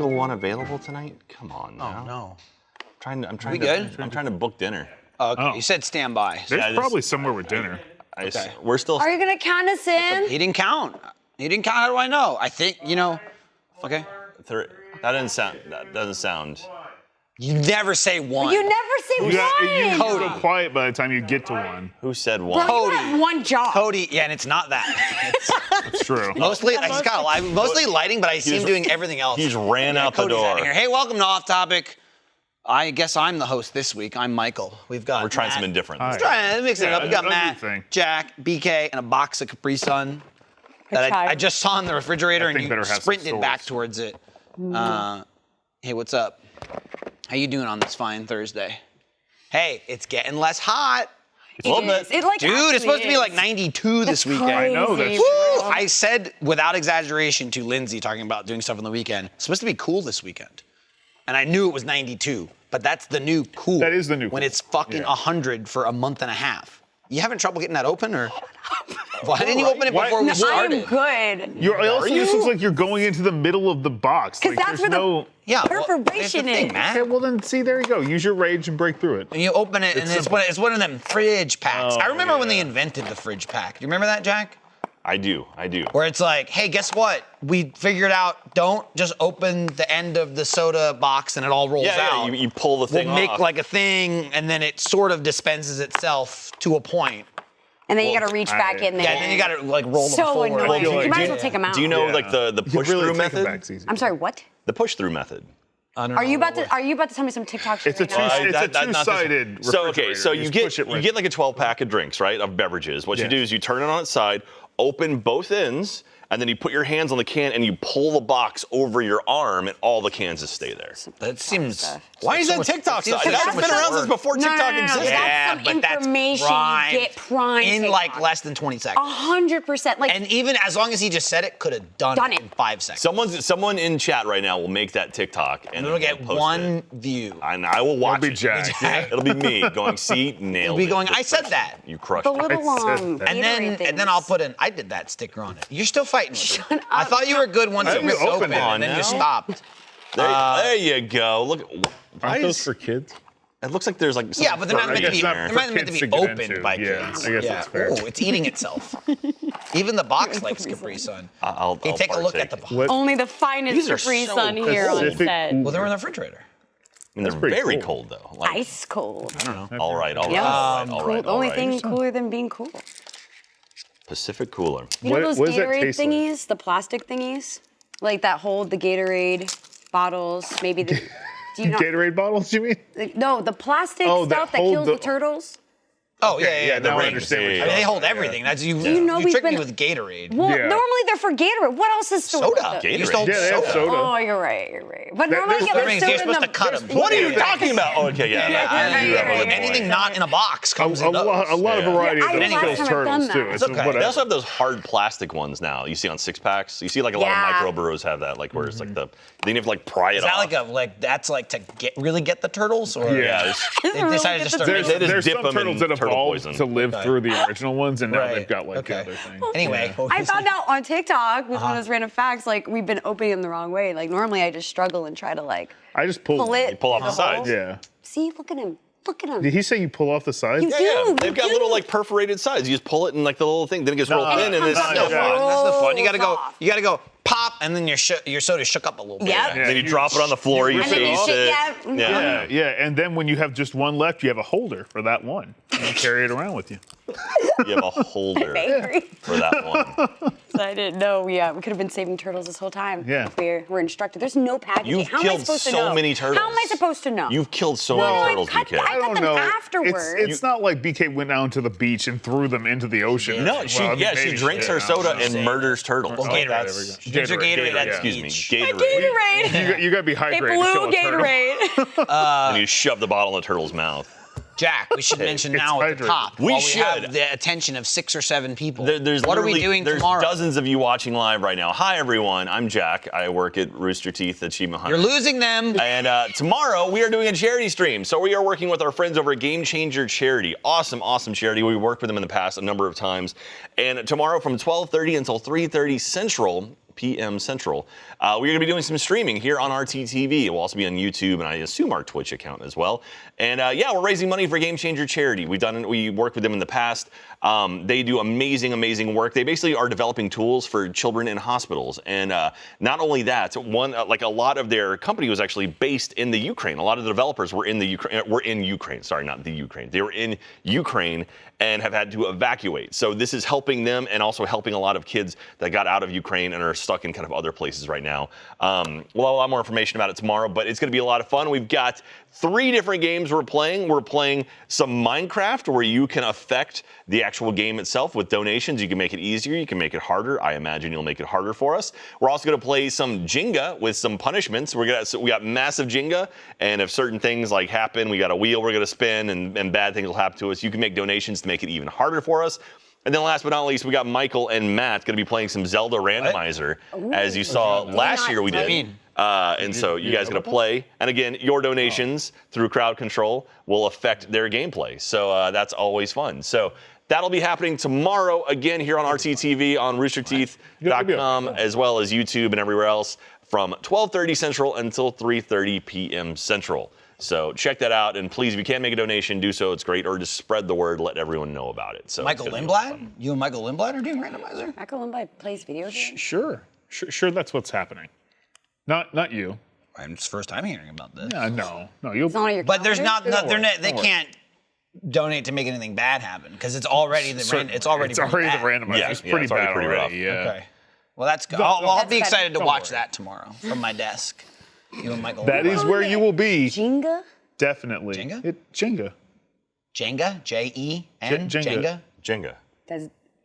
single one available tonight? Come on now. Oh, no. I'm trying to book dinner. Okay, you said stand by. There's probably somewhere with dinner. We're still. Are you gonna count us in? He didn't count. He didn't count. How do I know? I think, okay. That doesn't sound. You never say one. You never say one. You go quiet by the time you get to one. Who said one? Bro, you have one job. Cody, yeah, and it's not that. That's true. Mostly lighting, but I see him doing everything else. He just ran out the Cody's door. out of here. Hey, welcome to Off Topic. I guess I'm the host this week. I'm Michael. We're trying Matt. something different. Hi. Trying to mix it up. We got that's Matt, a good thing. Jack, BK, and a box of Capri Sun that I just saw in the refrigerator, That and thing better you have some sprinted back sauce. towards it. Hey, what's up? How you doing on this fine Thursday? Hey, it's getting less hot. A little bit. Dude, it's supposed to be like 92 this weekend. I know, that's Woo! I said, without exaggeration, to Lindsay, talking about doing stuff on the weekend, it's supposed to be cool this weekend. And I knew it was 92, but that's the new cool. That is the new When cool. it's fucking 100 for a month and a half. You having trouble getting that open, or? Why didn't you open it before we started? I'm good. This looks like you're going into the middle of the box. Because Like, that's there's where no... the Yeah, perforation well, is. Matt. Okay, well then, see, there you go. Use your rage and break through it. And you open it, and it's one of them fridge packs. Oh, I remember when they yeah. invented the fridge pack. You remember that, Jack? I do. Where it's like, hey, guess what? We figured out, don't just open the end of the soda box and it all rolls out. Yeah, you pull the thing We'll make off. like a thing, and then it sort of dispenses itself to a point. And then you gotta reach back in there. Yeah, and then you gotta like roll them So forward. annoying. do You you- might as well take them out. Do you know Yeah. like the You push really through take it method? back, it's easy. I'm sorry, what? The push through method. I don't Are you know. about to tell me some TikTok shit It's a right now? two- two-sided So okay, refrigerator. so You you just get push it you right- get like a 12-pack of drinks, right? Of beverages. What you Yeah. do is you turn it on its side, open both ends, and then you put your hands on the can and you pull the box over your arm, and all the cans just stay there. That seems. Why is that TikTok stuff? That's been around since before No, TikTok no, no, no. existed. That's some information you get prime in TikTok. like less than 20 seconds. 100%. Like, And even as long as he just said it, could have done it in 5 seconds. Someone in chat right now will make that TikTok and It'll get post one it. view. And I will watch It'll be it. Jack. Jack. It'll be me going, see, nailed Be it. going, This I said person. that. You crushed the it. little I said long that. And then I'll put an I did that sticker on it. You're still fighting with it. I thought you were good once I it was didn't open open, it. and then you Now? stopped. There you go. Look, why Aren't those is, for kids? it looks like there's like Yeah, but they're not I meant to guess be. not They're for not meant to kids be to get opened into. by Yeah, kids. I guess that's fair. Oh, it's eating itself. Even the box likes Capri Sun. I'll Hey, take a look at the partake. box. What? only the finest These are Capri so Sun here on Pacific set. cool. Well, they're in the refrigerator. I mean, they're pretty very cool. cold though. Like, Ice cold. all right, all right, Yes. all right, all Cool. right. The only all right. thing cooler than being cool. Pacific Cooler. You know What- those what does that Gatorade taste like? thingies? The plastic thingies? Like that hold the Gatorade bottles, maybe the... Do you know? Gatorade bottles, you mean? No, the plastic Oh, that stuff that hold kills the- the turtles. Oh yeah, Okay, yeah. yeah, The now I rings. understand what I you're mean, they talking hold about, everything. yeah. That's you. You know you we've tricked me been- with Gatorade. Well, Yeah. normally they're for Gatorade. What else is stored? Soda. Gatorade. You stole Yeah, they have soda. soda. Oh, you're right. But normally there's- you I get mean, the you're soda in supposed the... to cut them. What are you talking about? Oh, okay, yeah. Anything not in a box comes A in those. lot of Yeah. variety Yeah, of I those know kills last time I've done turtles that. too. It's It's okay. whatever. They also have those hard plastic ones now. You see on six packs. You see like a lot Yeah. of microbrews have that, like where it's like the then you have to like pry it Is that off. that's like to really get the turtles, or Yeah. it's- they decided to start. There's- making- they just There's dip some them in turtles that turtle evolved poison. to live through the original ones, and now Right. they've got like the Okay. other thing. Anyway, I found out on TikTok with one of those random facts, like we've been opening them the wrong way. Like normally I just struggle and try to like I just pulled. pull it. You pull off the hole. sides. Yeah. See, look at him. Look at him. Did he say you pull off the sides? You Yeah, do. yeah. you They've got do. little like perforated sides. You just pull it and like the little thing, then it gets real No, thin and it it's comes still out. fine. that's the fun. You gotta go. Off. You gotta go pop, and then your soda shook up a little bit. Yep. And then you drop it on the floor, you And then you face shake it. it. Yeah, yeah. And then when you have just one left, you have a holder for that one. And you carry it around with you. You have a holder Angry. for that one. I didn't know. Yeah, we could have been saving turtles this whole time. Yeah. If we're instructed. There's no packaging. You've How am I killed supposed to so know? many turtles. How am I supposed to know? You've killed so No, many I turtles, cut- BK. I cut them afterwards. It's not like BK went down to the beach and threw them into the ocean. No, Well, she I mean, she maybe drinks did. her soda and saying. murders turtles. Well, Oh, Gatorade. there we go. She drinks her Gatorade at the Excuse me, beach. Gatorade. You gotta be Hey, hydrated. to blue kill a turtle. Gatorade. And you shove the bottle in the turtle's mouth. Jack, we should mention It's now at the hydrated. top. We while should. have the attention of 6 or 7 people. There's what are we literally- doing there's tomorrow? dozens of you watching live right now. Hi, everyone. I'm Jack. I work at Rooster Teeth Achievement Hunter. You're losing them. And tomorrow we are doing a charity stream. So we are working with our friends over at Game Changer Charity. Awesome, awesome charity. We worked with them in the past a number of times. And tomorrow from 12:30 until 3:30 Central, p.m. Central. We're going to be doing some streaming here on RTTV. We'll also be on YouTube and I assume our Twitch account as well. And yeah, we're raising money for Game Changer Charity. We worked with them in the past. They do amazing work. They basically are developing tools for children in hospitals. And not only that, like a lot of their company was actually based in the Ukraine. A lot of the developers were in Ukraine. Sorry, not the Ukraine. They were in Ukraine and have had to evacuate. So this is helping them and also helping a lot of kids that got out of Ukraine and are stuck in kind of other places right now. We'll have a lot more information about it tomorrow, but it's going to be a lot of fun. We've got 3 different games we're playing. We're playing some Minecraft where you can affect the actual game itself with donations. You can make it easier. You can make it harder. I imagine you'll make it harder for us. We're also going to play some Jenga with some punishments. We got massive Jenga, and if certain things like happen, we got a wheel we're going to spin, and bad things will happen to us. You can make donations to make it even harder for us. And then last but not least, we got Michael and Matt going to be playing some Zelda Randomizer. As you saw last year we did. And so you guys going to play. And again, your donations through crowd control will affect their gameplay. So that's always fun. So that'll be happening tomorrow again here on RTTV on roosterteeth.com as well as YouTube and everywhere else from 12:30 Central until 3:30 p.m. Central. So check that out, and please, if you can't make a donation, do so. It's great, or just spread the word, let everyone know about it. So Michael Lindblad? You and Michael Lindblad are doing Randomizer? Michael Lindblad plays video games? Sure, that's what's happening. Not you. It's the first time hearing about this. Yeah, no. You'll. It's not on your But there's calendar? they can't donate to make anything bad happen because it's already the randomizer. Yeah, It's pretty it's already bad pretty rough. already. Yeah. Okay. Well, that's good. I'll be That's excited to Don't watch worry. that tomorrow from my desk. You and Michael. That is where you will be. Jenga? Definitely. Jenga? Jenga. Jenga? J-E-N? Jenga. Jenga.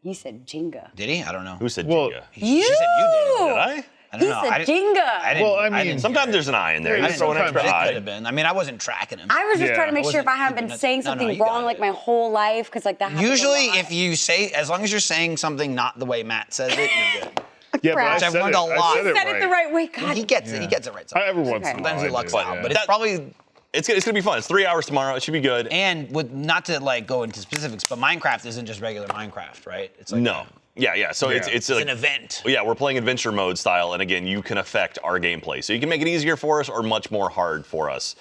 He said Jenga. Did he? I don't know. Who said Well, Jenga? She said you did. Did I? I don't He know. said I didn't- Jenga. I didn't- Well, I I mean, didn't Sometimes hear there's an I in there. Yeah, You just throw an extra it. It could I. have been. I mean, I wasn't tracking him. I was just Yeah. trying to make sure if I Wasn't haven't been keeping it- saying No, no, something you got wrong it. like my whole life, because like that happens Usually, a lot. if you say, as long as you're saying something not the way Matt says it, you're good. Yeah, but I Crap. said I've learned it. a lot. I said I it said right. it the right way. God. He gets it. He gets it right. Every once in a while. Sometimes he I lucks do, out, yeah. but it's probably. It's going to be fun. It's 3 hours tomorrow. It should be good. And with not to like go into specifics, but Minecraft isn't just regular Minecraft, right? It's like No. Yeah. So Yeah. it's an event. Yeah, we're playing adventure mode style, and again, you can affect our gameplay. So you can make it easier for us or much more hard for us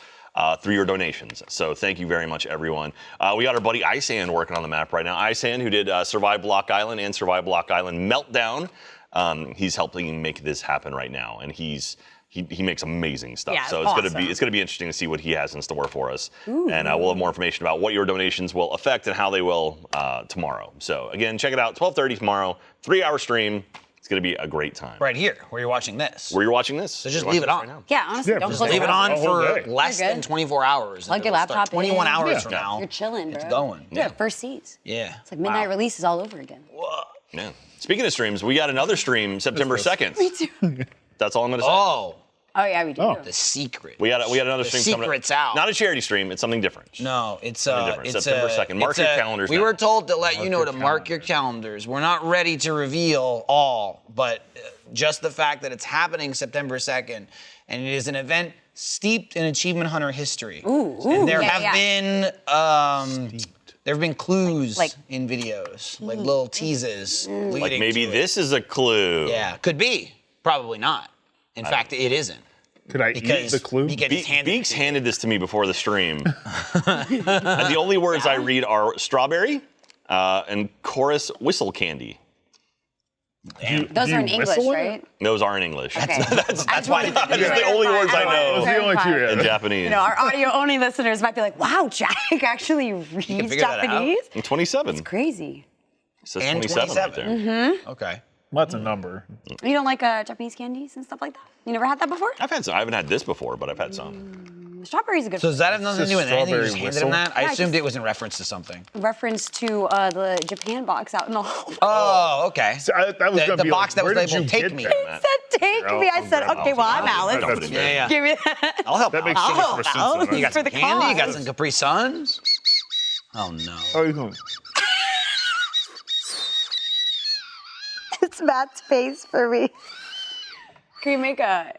through your donations. So thank you very much, everyone. We got our buddy Icehan working on the map right now. Icehan, who did Survive Block Island and Survive Block Island Meltdown. He's helping make this happen right now, and he makes amazing stuff. Yeah, So it's it's gonna be interesting to see what he has in store for us. And we'll have more information about what your donations will affect and how they will tomorrow. So again, check it out. 12:30 tomorrow. 3-hour stream. It's gonna be a great time. Right here, where you're watching this. Where you're watching this. So just You're leave it watching on. this Yeah, honestly, Yeah, don't just close Leave your it on The whole for day. less You're than good. 24 hours. Plug your It'll start laptop 21 in. hours Yeah. from now. You're chilling, bro. It's going. Yeah, first seats. Yeah. It's like midnight releases all over again. Yeah. Speaking of streams, we got another stream September 2nd. Me too. That's all I'm gonna say. Oh yeah, we do. Oh. The secret. We got another The stream coming up. secret's out. Not a charity stream. It's something different. No, it's Something different. it's September 2nd. Mark your calendars We now. were told to let you know your to mark your calendars. We're not ready to reveal all, but just the fact that it's happening September 2nd, and it is an event steeped in Achievement Hunter history. And there have been clues Like- in videos, like little teases leading Like maybe to it. this is a clue. Yeah, could be. Probably not. In fact, it isn't. Could I eat the clue? Because it's handed Beeks to you. handed this to me before the stream. And the only words I read are strawberry and chorus whistle candy. Those Do are you in English, whistle it? right? Those are in English. Okay. That's why That's the only words I know. Those are the only two. In Yeah. Japanese. You know, our audio-only listeners might be like, "Wow, Jack actually reads figure that out. Japanese." I'm 27. Crazy. It says And 27 right 27. there. Okay. Well, that's a number. You don't like Japanese candies and stuff like that? You never had that before? I've had some. I haven't had this before, but I've had some. Strawberry's a good So does that have nothing to do with anything? You just handed him that? I Yeah, assumed just- it was in reference to something. reference to the Japan box out in the hall. Oh, okay. So that was gonna The be box like, that was where did labeled you "Take get Me." that, It Matt? said, "Take Here, me." I I'll said, grab "Okay, it. well, I'm I'll Alex. put it in there. Yeah. Give me that." I'll help That out. makes so much more sense. I'll- than You that. got some for the candy? You got cause. some Capri Suns? Oh, no. Oh, you're going. It's Matt's face for me. Can you make a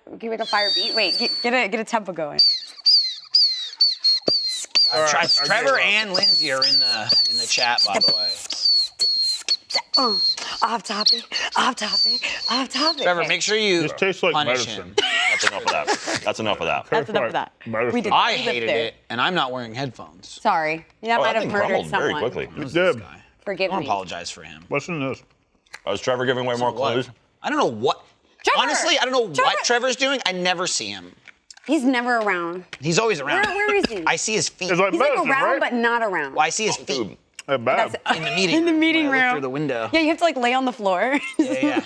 fire beat? Wait, get a tempo going. Trevor and Lindsay are in the chat, by the way. off topic, off topic, off topic. Trevor, Okay. make sure you This tastes like punish medicine. him. That's enough of that. That's enough of that. That's enough of that. Medicine. We did I we lived hated there. it, and I'm not wearing headphones. Sorry. That Oh, might that have thing murdered crumbled someone. very quickly. Who's Deb. this guy? Forgive I don't me. apologize for him. What's in this? Oh, is Trevor giving away more What? clues? I don't know what. Trevor! Honestly, I don't know Trevor! what Trevor's doing. I never see him. He's never around. He's always around. Where is he? I see his feet. It's like He's like medicine, around, right? but not around. Well, I see his feet Bad. in the meeting In the room, meeting when I look room. through the window. Yeah, you have to like lay on the floor. Yeah.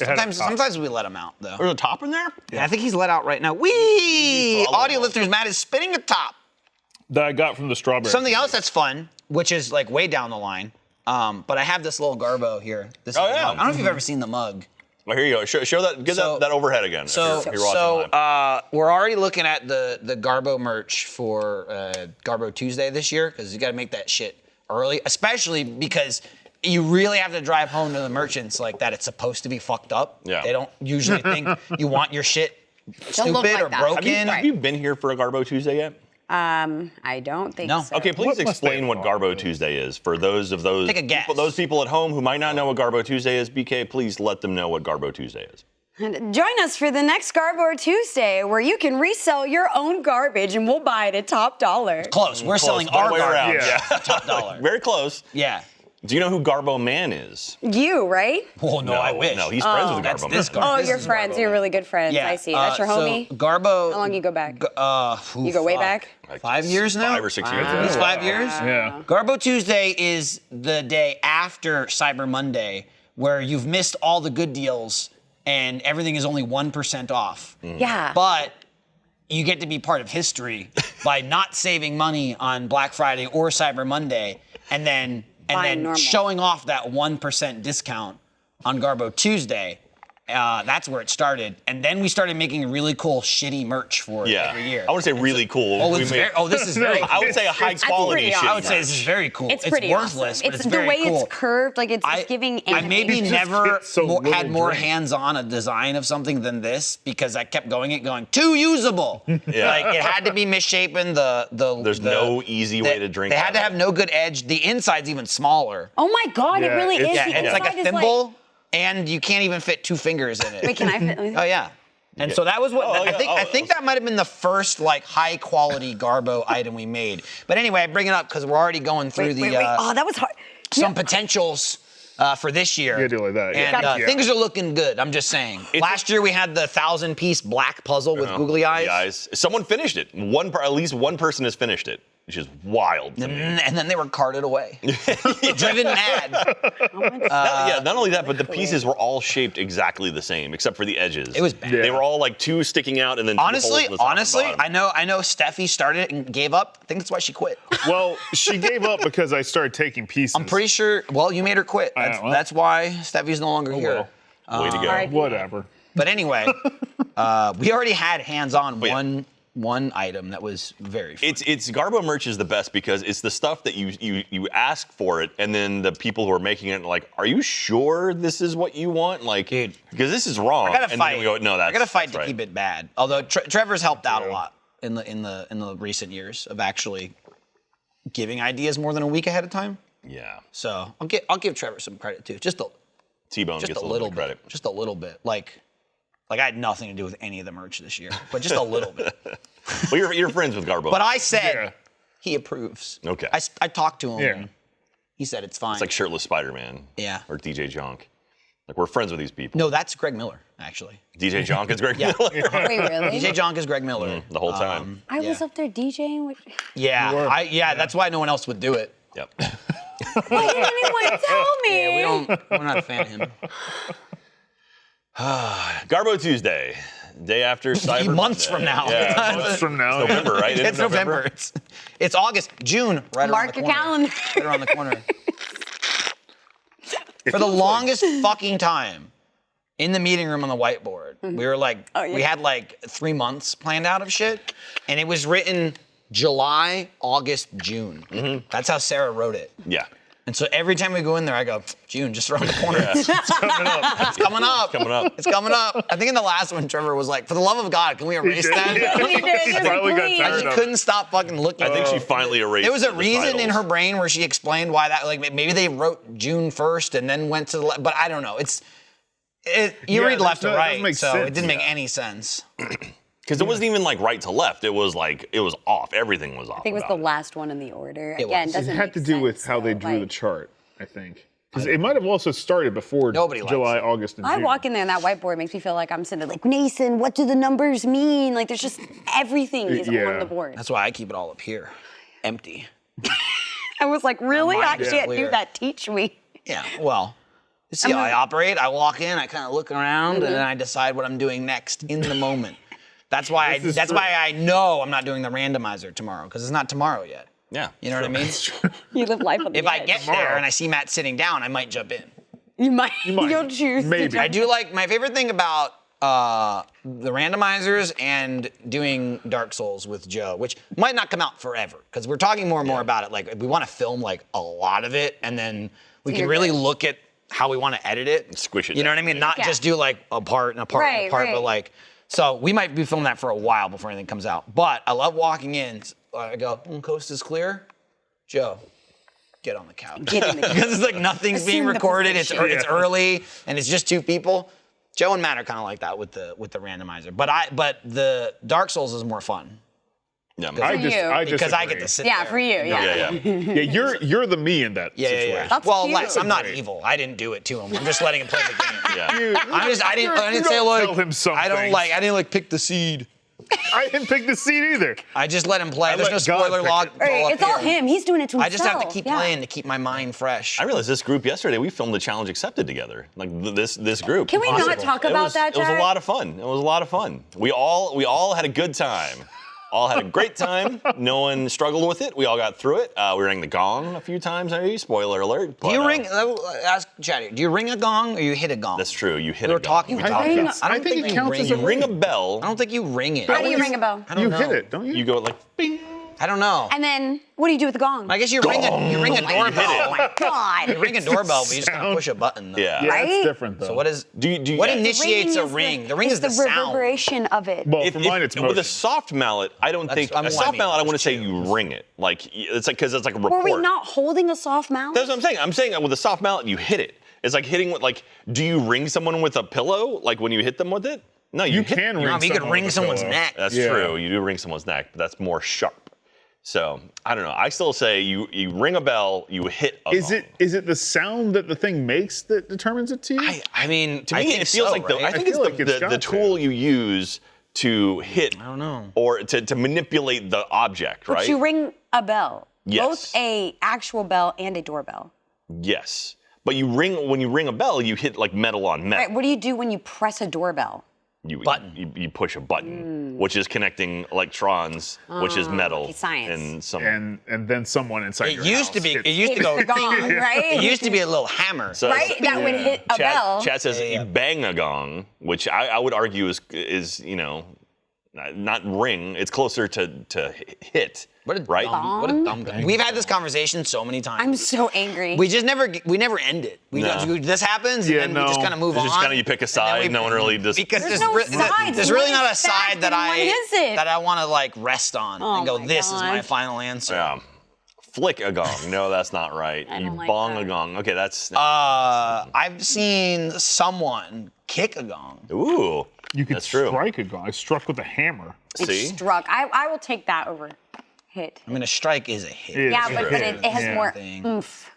It had a top. Sometimes we let him out though. There's a top in there? Yeah, I think he's let out right now. Whee! Follow Audio him. listeners, Matt is spinning a top. That I got from the strawberry. Something else that's fun, which is like way down the line. But I have this little Garbo here. This Oh, is the yeah. mug. I don't know if you've ever seen the mug. Well, here you go. Show that. Get So- that overhead again. So, if you're watching live. we're already looking at the Garbo merch for Garbo Tuesday this year because you got to make that shit early, especially because you really have to drive home to the merchants like that. It's supposed to be fucked up. Yeah. They don't usually think you want your shit Don't look stupid like or that. broken. Have you been here for a Garbo Tuesday yet? I don't think No. so. Okay, please What must they explain what have Garbo Tuesday is for those Take a guess. those people at home who might not know what Garbo Tuesday is. BK, please let them know what Garbo Tuesday is. Join us for the next Garbo Tuesday, where you can resell your own garbage and we'll buy it at top dollar. Close. We're selling Close, our the other way around. garbage. Yeah. Top dollar. Very close. Yeah. Do you know who Garbo Man is? You, right? Oh no, I wish. No, he's friends with That's Garbo this Man. Garbo. Oh, This you're is friends. Garbo. You're really good friends. Yeah. I see. That's your homie. So Garbo. How long you go back? You You go way back? Like 5 years now. 5 or 6 years. At least 5 years. Yeah. Garbo Tuesday is the day after Cyber Monday where you've missed all the good deals and everything is only 1% off. Yeah. But you get to be part of history by not saving money on Black Friday or Cyber Monday and then Buying normal. showing off that 1% discount on Garbo Tuesday. That's where it started. And then we started making really cool, shitty merch for it Yeah. every year. I would say really cool. Oh, We it's made- very, oh, this is very cool. I would say a high quality pretty shit. awesome. I would say this is very cool. it's pretty worthless, awesome. but it's the very way cool. it's curved, like it's giving I anime. maybe just never get so had little more drink. hands-on a design of something than this because I kept going too usable. Yeah. Like it had to be misshapen. There's no easy way to drink They had that. to have no good edge. The inside's even smaller. Oh my God, Yeah, it really it's- is. Yeah, The it's like a inside is thimble, and you can't even fit 2 fingers in it. Wait, can I fit? Oh yeah. And so that was what Oh, yeah. I think that might have been the first like high quality Garbo item we made. But anyway, I bring it up because we're already going through Wait. Oh, that was hard. some potentials for this year. Yeah, do it like that. And Yeah. things are looking good. I'm just saying. Last year we had the 1,000-piece black puzzle with googly eyes. Someone finished it. At least one person has finished it, which is wild to me. And then they were carted away, driven mad. Not only that, but the pieces were all shaped exactly the same, except for the edges. It was bad. They were all like 2 sticking out, and then 2 holes Honestly, in the top and bottom. I know Steffi started it and gave up. I think that's why she quit. Well, she gave up because I started taking pieces. I'm pretty sure. Well, you made her quit. well. That's why Steffi's no longer here. well. Way to go. Alright. Whatever. But anyway, we already had hands-on yeah. one item that was very fun. It's Garbo merch is the best because it's the stuff that you ask for it, and then the people who are making it are like, are you sure this is what you want? Like, Dude. because this is wrong. I gotta and fight. then we go, no, that's I gotta fight that's to right. keep it bad. Although Trevor's helped out a lot in the recent years of actually giving ideas more than a week ahead of time. Yeah. So I'll give Trevor some credit too. Just T-Bone a gets a little bit of credit. bit. Just a little bit. Like I had nothing to do with any of the merch this year, but just a little bit. Well, you're friends with Garbo. But I said Yeah. he approves. Okay. I talked to him. Yeah. And he said it's fine. It's like shirtless Spider-Man. Yeah. Or DJ Jonk. Like we're friends with these people. No, that's Greg Miller actually. DJ Jonk is Greg Yeah. Miller Wait, really? DJ Jonk is Greg Miller. the whole time. I was Yeah. up there DJing. With... Yeah, that's why no one else would do it. Yep. Why didn't anyone tell me? We're not a fan of him. Garbo Tuesday, day after Cyber months Monday. from now. Yeah, Months from now. November, right? It's November. It's August, June, right around Mark the your corner. calendar. Right around the corner. For the longest fucking time, in the meeting room on the whiteboard, we were like, we had like 3 months planned out of shit, and it was written July, August, June. That's how Sarah wrote it. Yeah. And so every time we go in there, I go, June, just around the corner. It's coming up. It's coming up. Coming up. It's coming up. I think in the last one, Trevor was like, for the love of God, can we erase that? He did. He He was finally got like, tired She of it. couldn't stop fucking looking. I think she finally erased. There was a the reason in titles. her brain where she explained why that, like maybe they wrote June first and then went to the left, but I don't know. You read left to that right, makes so sense. it didn't make any sense. Because it wasn't even like right to left. It was like, it was off. Everything was off. I think it was the last one in the order. It Again, was. doesn't It had make to do with sense, how they though, drew the like- chart, I think. Because it might have also started before Nobody likes July, it. August, and I June. walk in there and that whiteboard makes me feel like I'm sitting there like, Nathan, what do the numbers mean? Like there's just everything is Yeah. on the board. That's why I keep it all up here, empty. I was like, really? mind I is can't clear. do that. Teach me. Yeah, well, you see how I operate? I walk in, I kind of look around, and then I decide what I'm doing next in the moment. That's why This is that's true. why I know I'm not doing the randomizer tomorrow, because it's not tomorrow yet. Yeah. You know what I mean? You live life on the If I edge. get there and I see Matt sitting down, I might jump in. You might. might. You'll choose. Maybe. To I do like, my favorite thing about the randomizers and doing Dark Souls with Joe, which might not come out forever, because we're talking more and more about it. Like, we want to film like a lot of it, and then we can you're really good. look at how we want to edit it. And squish it You know down. what I mean? Not Yeah. just do like a part and a part and a Right, part, right. but like, so we might be filming that for a while before anything comes out. But I love walking in. I go, coast is clear. Joe, get on the couch. Get in the Because it's like nothing's being Assume the recorded. It's position. it's early and it's just two people. Joe and Matt are kind of like that with the randomizer. But the Dark Souls is more fun Yeah. I you. because I get disagree. to sit Yeah, there. for you. Yeah. Yeah. Yeah, you're the me in that situation. That's Well, cute. Lex, I'm not Great. evil. I didn't do it to him. I'm just letting him play the game. Yeah. I didn't You say don't like tell him some I things. didn't like pick the seed. I didn't pick the seat either. I just let him play. There's no let God spoiler pick log. it. Right, it's all him. He's doing it to I himself. just have to keep Yeah. playing to keep my mind fresh. I realized this group yesterday, we filmed the challenge accepted together. Like this group. Can we not Possible. talk It about was, that, It was a Jack? lot of fun. It was a lot of fun. We all had a good time. All had a great time. No one struggled with it. We all got through it. We rang the gong a few times. Maybe spoiler alert. Do you but, ring? Ask Chatty. Do you ring a gong or you hit a gong? That's true. You hit We a were talking. gong. We I talked think about- I think it you counts ring as You a it. ring a bell. I don't think you ring it. How do you ring a bell? I don't You know. hit it, don't you? You go like bing. I don't know. And then what do you do with the gong? I guess you ring a doorbell. hit it. Oh my God. You ring a doorbell, but you just gotta Sound. push a button. Though. Yeah. Yeah, Right? it's different though. So what is? Do you What yeah. initiates a is ring? The ring is the the sound. reverberation of it. Well, for mine, it's with a motion. soft mallet, I don't think I mean, a soft I mean, mallet. I want to there's say two. you ring it. Like it's like because it's like a report. Were we not holding a soft mallet? That's what I'm saying. I'm saying with a soft mallet, you hit it. It's like hitting with like. Do you ring someone with a pillow? Like when you hit them with it? No, You hit, can ring. No, but you could someone ring with a someone's pillow. neck. That's Yeah. true. You do ring someone's neck, but that's more sharp. So I don't know. I still say you ring a bell, you hit a Is gong. it the sound that the thing makes that determines it to you? I mean, To me, I think it feels so, like the. right? I think feel it's like the, it's the, got the to. tool you use to hit. I don't know. Or to manipulate the object, But right? you ring a bell. Yes. Both a actual bell and a doorbell. Yes. But when you ring a bell, you hit like metal on metal. Right. What do you do when you press a doorbell? You push a button, which is connecting electrons, which is metal. okay, science. And some. and then someone inside It your used to house be. hits- It used to It's go. the gong, right? It used to be a little hammer. So- Right? That would hit a bell. Chat says Yeah, yeah. you bang a gong, which I would argue is not ring. It's closer to hit. What a right? dumb, what a dumb guy. We've had this conversation so many times. I'm so angry. we never end it. No. This happens, Yeah, and then we no. just kind of move It's on. just kinda you pick a and then side, we- no one really just- because There's no sides. there's really One not a is fact side that and one isn't. I want to like rest on Oh and go. my This is my gosh. final answer. Yeah. Flick a gong. No, that's not right. I You don't like bong that. a gong. Okay, that's. I've seen someone kick a gong. Ooh. You could That's true. strike a gong. I struck with a hammer. It See? struck. I will take that over hit. I mean, a strike is a hit. It Yeah, is but a it hit. has Yeah. more Thing. oomph.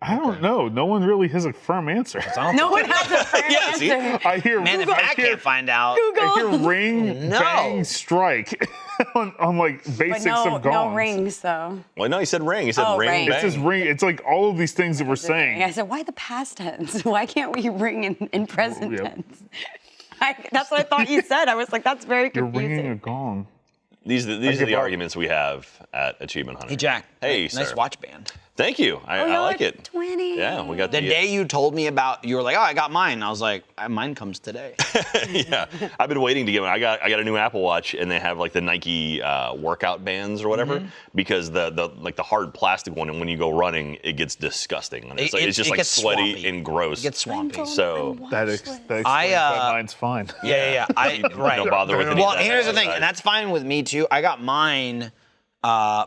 I don't know. No one really has a firm answer. No one has a fair Yeah, see? answer. I hear. Man, if I Matt hear, can't find out. I hear ring, No. bang, strike on like But basics no, of gongs. no rings though. Well, no, he said ring. He said Oh, ring, ring. bang. It's just ring. It's like all of these things that we're saying. I said, why the past tense? Why can't we ring in present Yep. tense? That's what I thought you said. I was like, that's very You're ringing a confusing. gong. These are give the up. arguments we have at Achievement Hunter. Hey, Jack. Hey, nice sir. watch band. Thank you. I like it. 20. Yeah, we got The day you told me about, you were like, oh, I got mine. I was like, mine comes today. Yeah, I've been waiting to get one. I got a new Apple Watch, and they have like the Nike workout bands or whatever, because the hard plastic one, and when you go running, it gets disgusting. And it's just like sweaty swampy. And gross. It gets swampy. So That explains why mine's fine. Yeah. Right. don't bother with any Well, of that here's the thing, exercise. and that's fine with me too. I got mine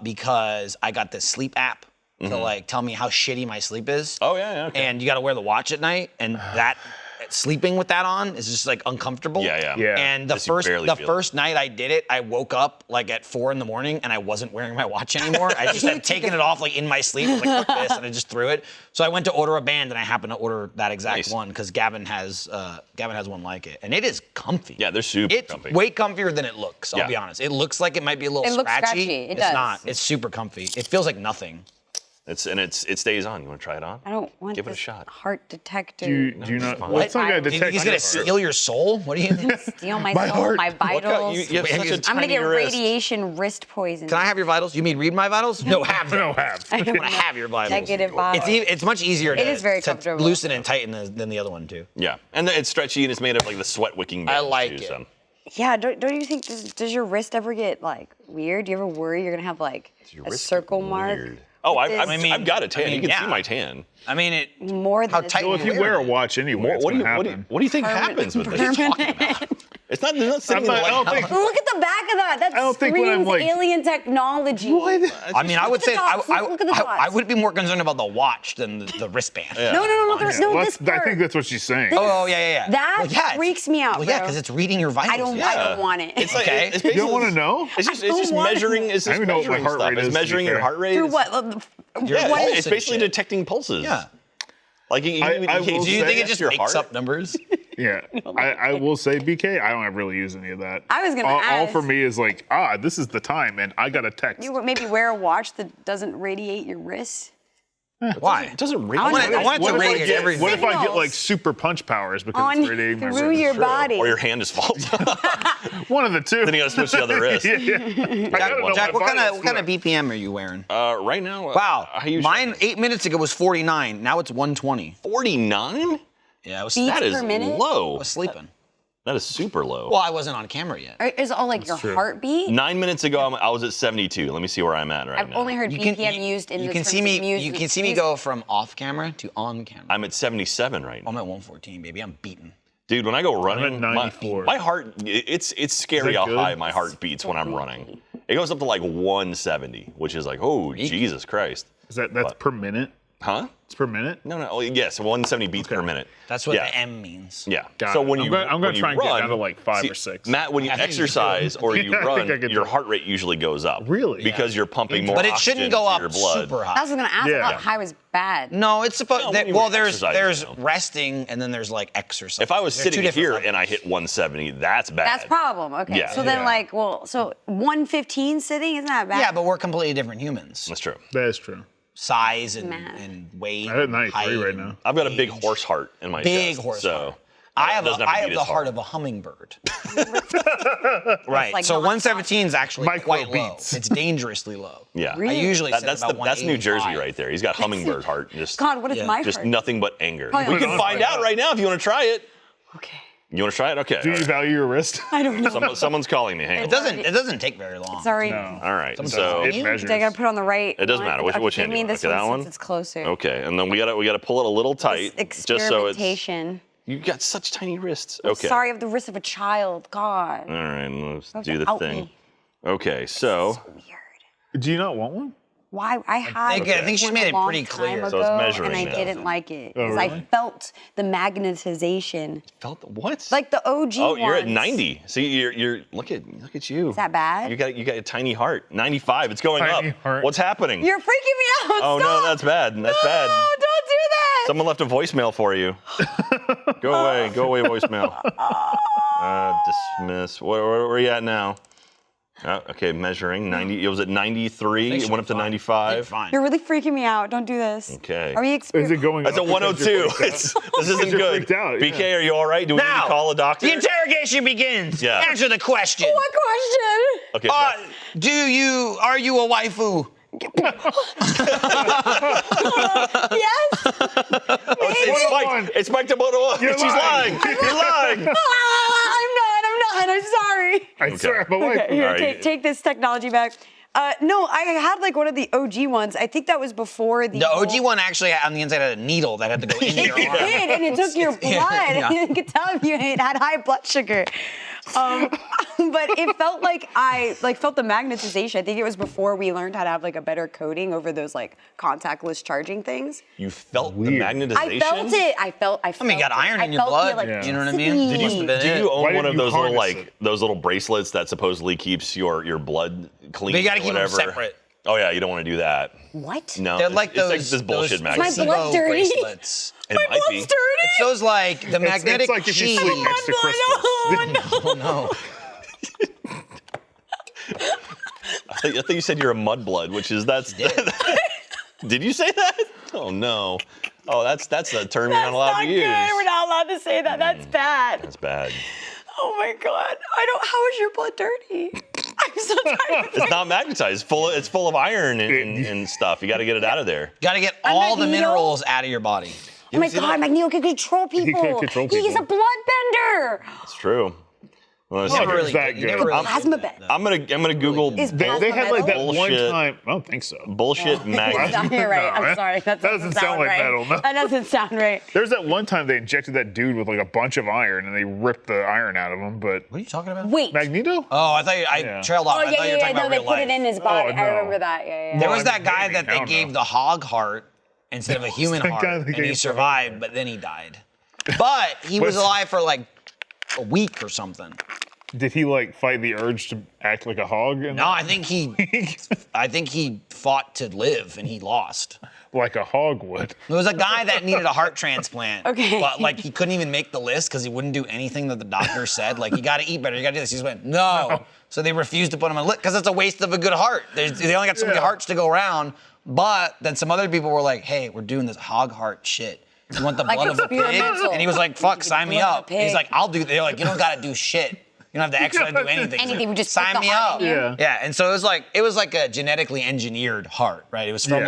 because I got this sleep app to like tell me how shitty my sleep is. Oh yeah, okay. And you got to wear the watch at night, and that sleeping with that on is just like uncomfortable. Yeah. And the Yes, you barely feel it. first night I did it, I woke up like at 4 a.m. and I wasn't wearing my watch anymore. I just had taken it off like in my sleep. I was like, fuck this, and I just threw it. So I went to order a band, and I happened to order that exact one because Gavin has one like it, and it is comfy. Yeah, they're super It's comfy. way comfier than it looks. I'll Yeah. be honest. It looks like it might be a little It looks scratchy. scratchy. It It's does. not. It's super comfy. It feels like nothing. It stays on. You want to try it on? I don't want Give it a this shot. heart detector. Do you not? fine. Well, it's not gonna Do you Do you detect. think he's gonna steal your soul? What do you? steal my My soul, heart. my Look how vitals. you have such a I'm gonna tiny get wrist. radiation wrist poison. Can I have your vitals? You mean read my vitals? No, have them. No, have. I don't I'm gonna have your vitals. Negative vitals. It's much easier to, is very to comfortable. loosen and tighten than the other one too. Yeah, and it's stretchy and it's made of like the sweat wicking bands. I like too, it. So. Yeah, don't you think does your wrist ever get like weird? Do you ever worry you're gonna have like Your a wrist circle is mark? weird. Oh, I've This- got a tan. You can yeah. see my tan. I mean, it. More than How a tight Well, if you wear a watch anyway, it's What do gonna you happen. what do you think happens with this? It's not. They're not sitting in the I don't light. think. Look at the back of that. That I don't think when I'm, screams like- alien technology. I mean, I would at say the dots. Look at the I dots. would be more concerned about the watch than the wristband. Yeah. No. There's no Well, this I part. think that's what she's saying. Oh yeah. That Well, yeah, freaks me out, Well, yeah, bro. because it's reading your vitals. I don't want it. It's like, Okay. It's You don't want to know? It's just don't want measuring. it. It's I just don't even know what my measuring heart stuff. rate It's is, to be measuring your fair. heart rate. Through what? Yeah, pulse it's and basically shit. detecting pulses. Yeah. Like you I can will Do you say- think it test just your makes heart? up numbers? Yeah, I will say, BK, I don't really use any of that. I was gonna all ask. for me is like, this is the time, and I got a text. You maybe wear a watch that doesn't radiate your wrist. Why? It doesn't really. I want it What to if I radiate get- everything. What if I get Signals. like super punch powers because On it's radiating my through wrist? your body. Or your hand is fault. One of the two. Then you gotta switch the other wrist. yeah. I gotta know Jack, my what vitals. kind of BPM are you wearing? Right now. Wow, I use mine 8 minutes ago was 49. Now it's 120. 49. Yeah, I was, Beats That is per minute? I low. was sleeping. That is super low. Well, I wasn't on camera yet. Is it all like your heartbeat? 9 minutes ago, I was at 72. Let me see where I'm at right I've now. only heard BPM used in you the can terms see of me. music. You can see me go from off camera to on camera. I'm at 77 right now. I'm at 114, baby. I'm beaten. Dude, when I go running, at 94. my heart, it's scary that how good? high my heart beats when I'm running. It goes up to like 170, which is like, oh, Jesus Christ. Is that's per minute? Huh? It's per minute. No. Oh, yes, 170 beats per minute. That's what Yeah. the M means. Yeah. Got so it. when I'm you gonna- I'm gonna when you try and get run, down to, like, 5 or see, 6. Matt, when you I think you exercise or you Yeah, I think I run, could your do it. heart rate usually goes up. Really? Because you're pumping more But it oxygen shouldn't go to up your blood. super high. I was gonna ask. Yeah. I thought high was bad. No, it's supposed. No, when you well, were there's exercising, no. resting and then there's like exercise. If I was They're two sitting different here levels. and I hit 170, that's bad. That's problem. Okay. Yeah. So then, Yeah. like, so 115 sitting isn't that bad? Yeah, but we're completely different humans. That's true. That is true. Size and, Math. and weight. I'm at 93 height, right and now. I've got a big age. horse heart in my Big chest. horse so heart. I have, doesn't I have to have beat the as heart hard. of a hummingbird. Right. like so nonstop. 117 is actually Micro quite low. beats. It's dangerously low. Yeah. Really? I usually say That's about that's New Jersey 185. right there. He's got hummingbird heart. Just God, what is Yeah. my just heart? nothing but anger. Probably We can like- find out right now if you want to try it. Okay. You want to try it? Okay. Do all you right. value your wrist? I don't know. Someone's calling me. Hang on. It doesn't take very long. Sorry. No. All right. Someone's So It measures. I gotta put on the right. It doesn't one? matter. Which Give hand do me you want? this Okay, one that one? since it's closer. okay, and then we gotta pull it a little tight, just so it's. Experimentation. You got such tiny wrists. Okay. Sorry, I have the wrist of a child. God. All right. Let's Have do to the help thing. me. Okay. So. Weird. Do you not want one? Why? I had I think she's one made a it long pretty time clear. So it's ago, measuring and I now. didn't like it Oh, because I really? felt the magnetization, Felt what? like the OG. Oh, you're at ones. 90. See, you're look at you. Is that bad? You got a tiny heart. 95. It's going Tiny up. heart. What's happening? You're freaking me out. Oh no, Stop. that's bad. That's bad. No, don't do that. Someone left a voicemail for you. Go away, voicemail. Dismiss. Where are you at now? Okay, measuring 90. It was at 93. It went up to 95. Fine. You're really freaking me out. Don't do this. Okay. Are we Is it going That's a up because you're 102. freaked out? This isn't you're good. freaked out, BK, yeah. are you all right? Do we need Now, to call a doctor? the interrogation begins. Yeah. Answer the question. What question? Okay. Are you a waifu? Yes. It's Mike. It's Mike to 101. She's lying. You're lying. I'm not. I'm sorry. I swear, my wife. Okay, here, All right. take this technology back. No, I had like one of the OG ones. I think that was before the. The OG one actually on the inside had a needle that had to go into your arm. It did, and it took your blood. Yeah. And you could tell if you had high blood sugar. But it felt like I felt the magnetization. I think it was before we learned how to have like a better coating over those like contactless charging things. You felt the magnetization? I felt it. I felt I mean, you got it. iron I in your felt blood. the, like, Yeah. You know what I mean? Did Must you, have been do it. you own Why one didn't of you those little harness it? those little bracelets that supposedly keeps your blood clean? But you gotta or keep them whatever? separate. Oh yeah, you don't want to do that. What? No, They're like it's those. like this bullshit those magnet. My system. blood dirty? bracelets. It My might be. blood's dirty. It's those like the magnetic It's like if you sheet. sleep next to crystals. Oh no. I think you said you're a mudblood, which is that's. Did you say that? Oh no. Oh, that's a term you're not allowed to use. Good. We're not allowed to say that. That's bad. That's bad. Oh my god. How is your blood dirty? I'm so tired. It's not magnetized. It's full of iron and stuff. You got to get it out of there. Got to get all the Magneto? minerals out of your body. Oh my god, Magneto can control people. can control He's people. a bloodbender. It's true. Well, Oh, Never really that did. You good. never really Plasma did bed. that. I'm gonna Google Is They had like that one Bullshit. time. I don't think so. bullshit magnet. No, you're right. No, I'm sorry. That doesn't sound like right. metal, no. That doesn't sound right. There's that one time they injected that dude with like a bunch of iron and they ripped the iron out of him. But What are you talking about? Wait. Magneto? Oh, I thought I Yeah. trailed off. Oh, I thought you were talking No, about they real put life. it in his body. Oh, I no. remember that. Yeah. There Well, was that guy maybe. that I they don't gave know. the hog heart instead of a human That guy heart, they and he gave the survived, but then he died. But he was Was- alive for like a week or something. Did he like fight the urge to act like a hog? No, I think he fought to live and he lost. Like a hog would. There was a guy that needed a heart transplant. Okay. But like he couldn't even make the list because he wouldn't do anything that the doctor said. Like you got to eat better, you got to do this. He just went no. So they refused to put him on the list because it's a waste of a good heart. They only got so many Yeah. hearts to go around. But then some other people were like, hey, we're doing this hog heart shit. You want the Like blood of a pig? experimental. And he was like, fuck, sign me blood of a up. He's pig. like, I'll do. They're like, you don't got to do shit. You don't have to extra do anything. Anything, we just put sign the me heart up. in you. Yeah. Yeah, and so it was like a genetically engineered heart, right? It was from Yeah.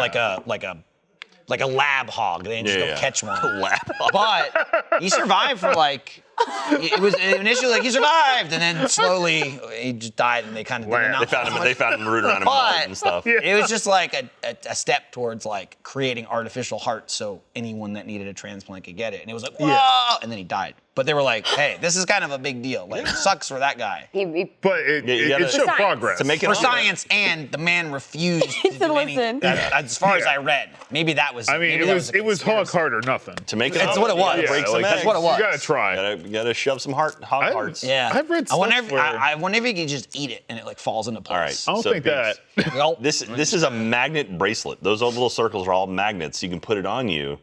like a lab hog. They didn't just go catch one. Lab. But he survived for like it was initially like he survived, and then slowly he just died, and they kind of didn't Wow. announce They found him rooted around a mud But and stuff. it was just like a step towards like creating artificial hearts so anyone that needed a transplant could get it. And it was like, whoa! And then he died. But they were like, hey, this is kind of a big deal. Like, it sucks for that guy. But it, Yeah, you gotta- it showed Science. progress. To make it For on- science, and the man refused to To do listen. anything. As far as I read, maybe that was. I mean, maybe it that was a it was hog conspiracy. heart or nothing. To make it That's on- what it was. Yeah, break some like, That's eggs. what it was. You gotta try. You gotta shove some hog hearts. Yeah. I've read I wonder stuff if where- I wonder if you could just eat it and it like falls into All right. place. I don't So think that. Well, This is a magnet bracelet. Those little circles are all magnets. You can put it on you.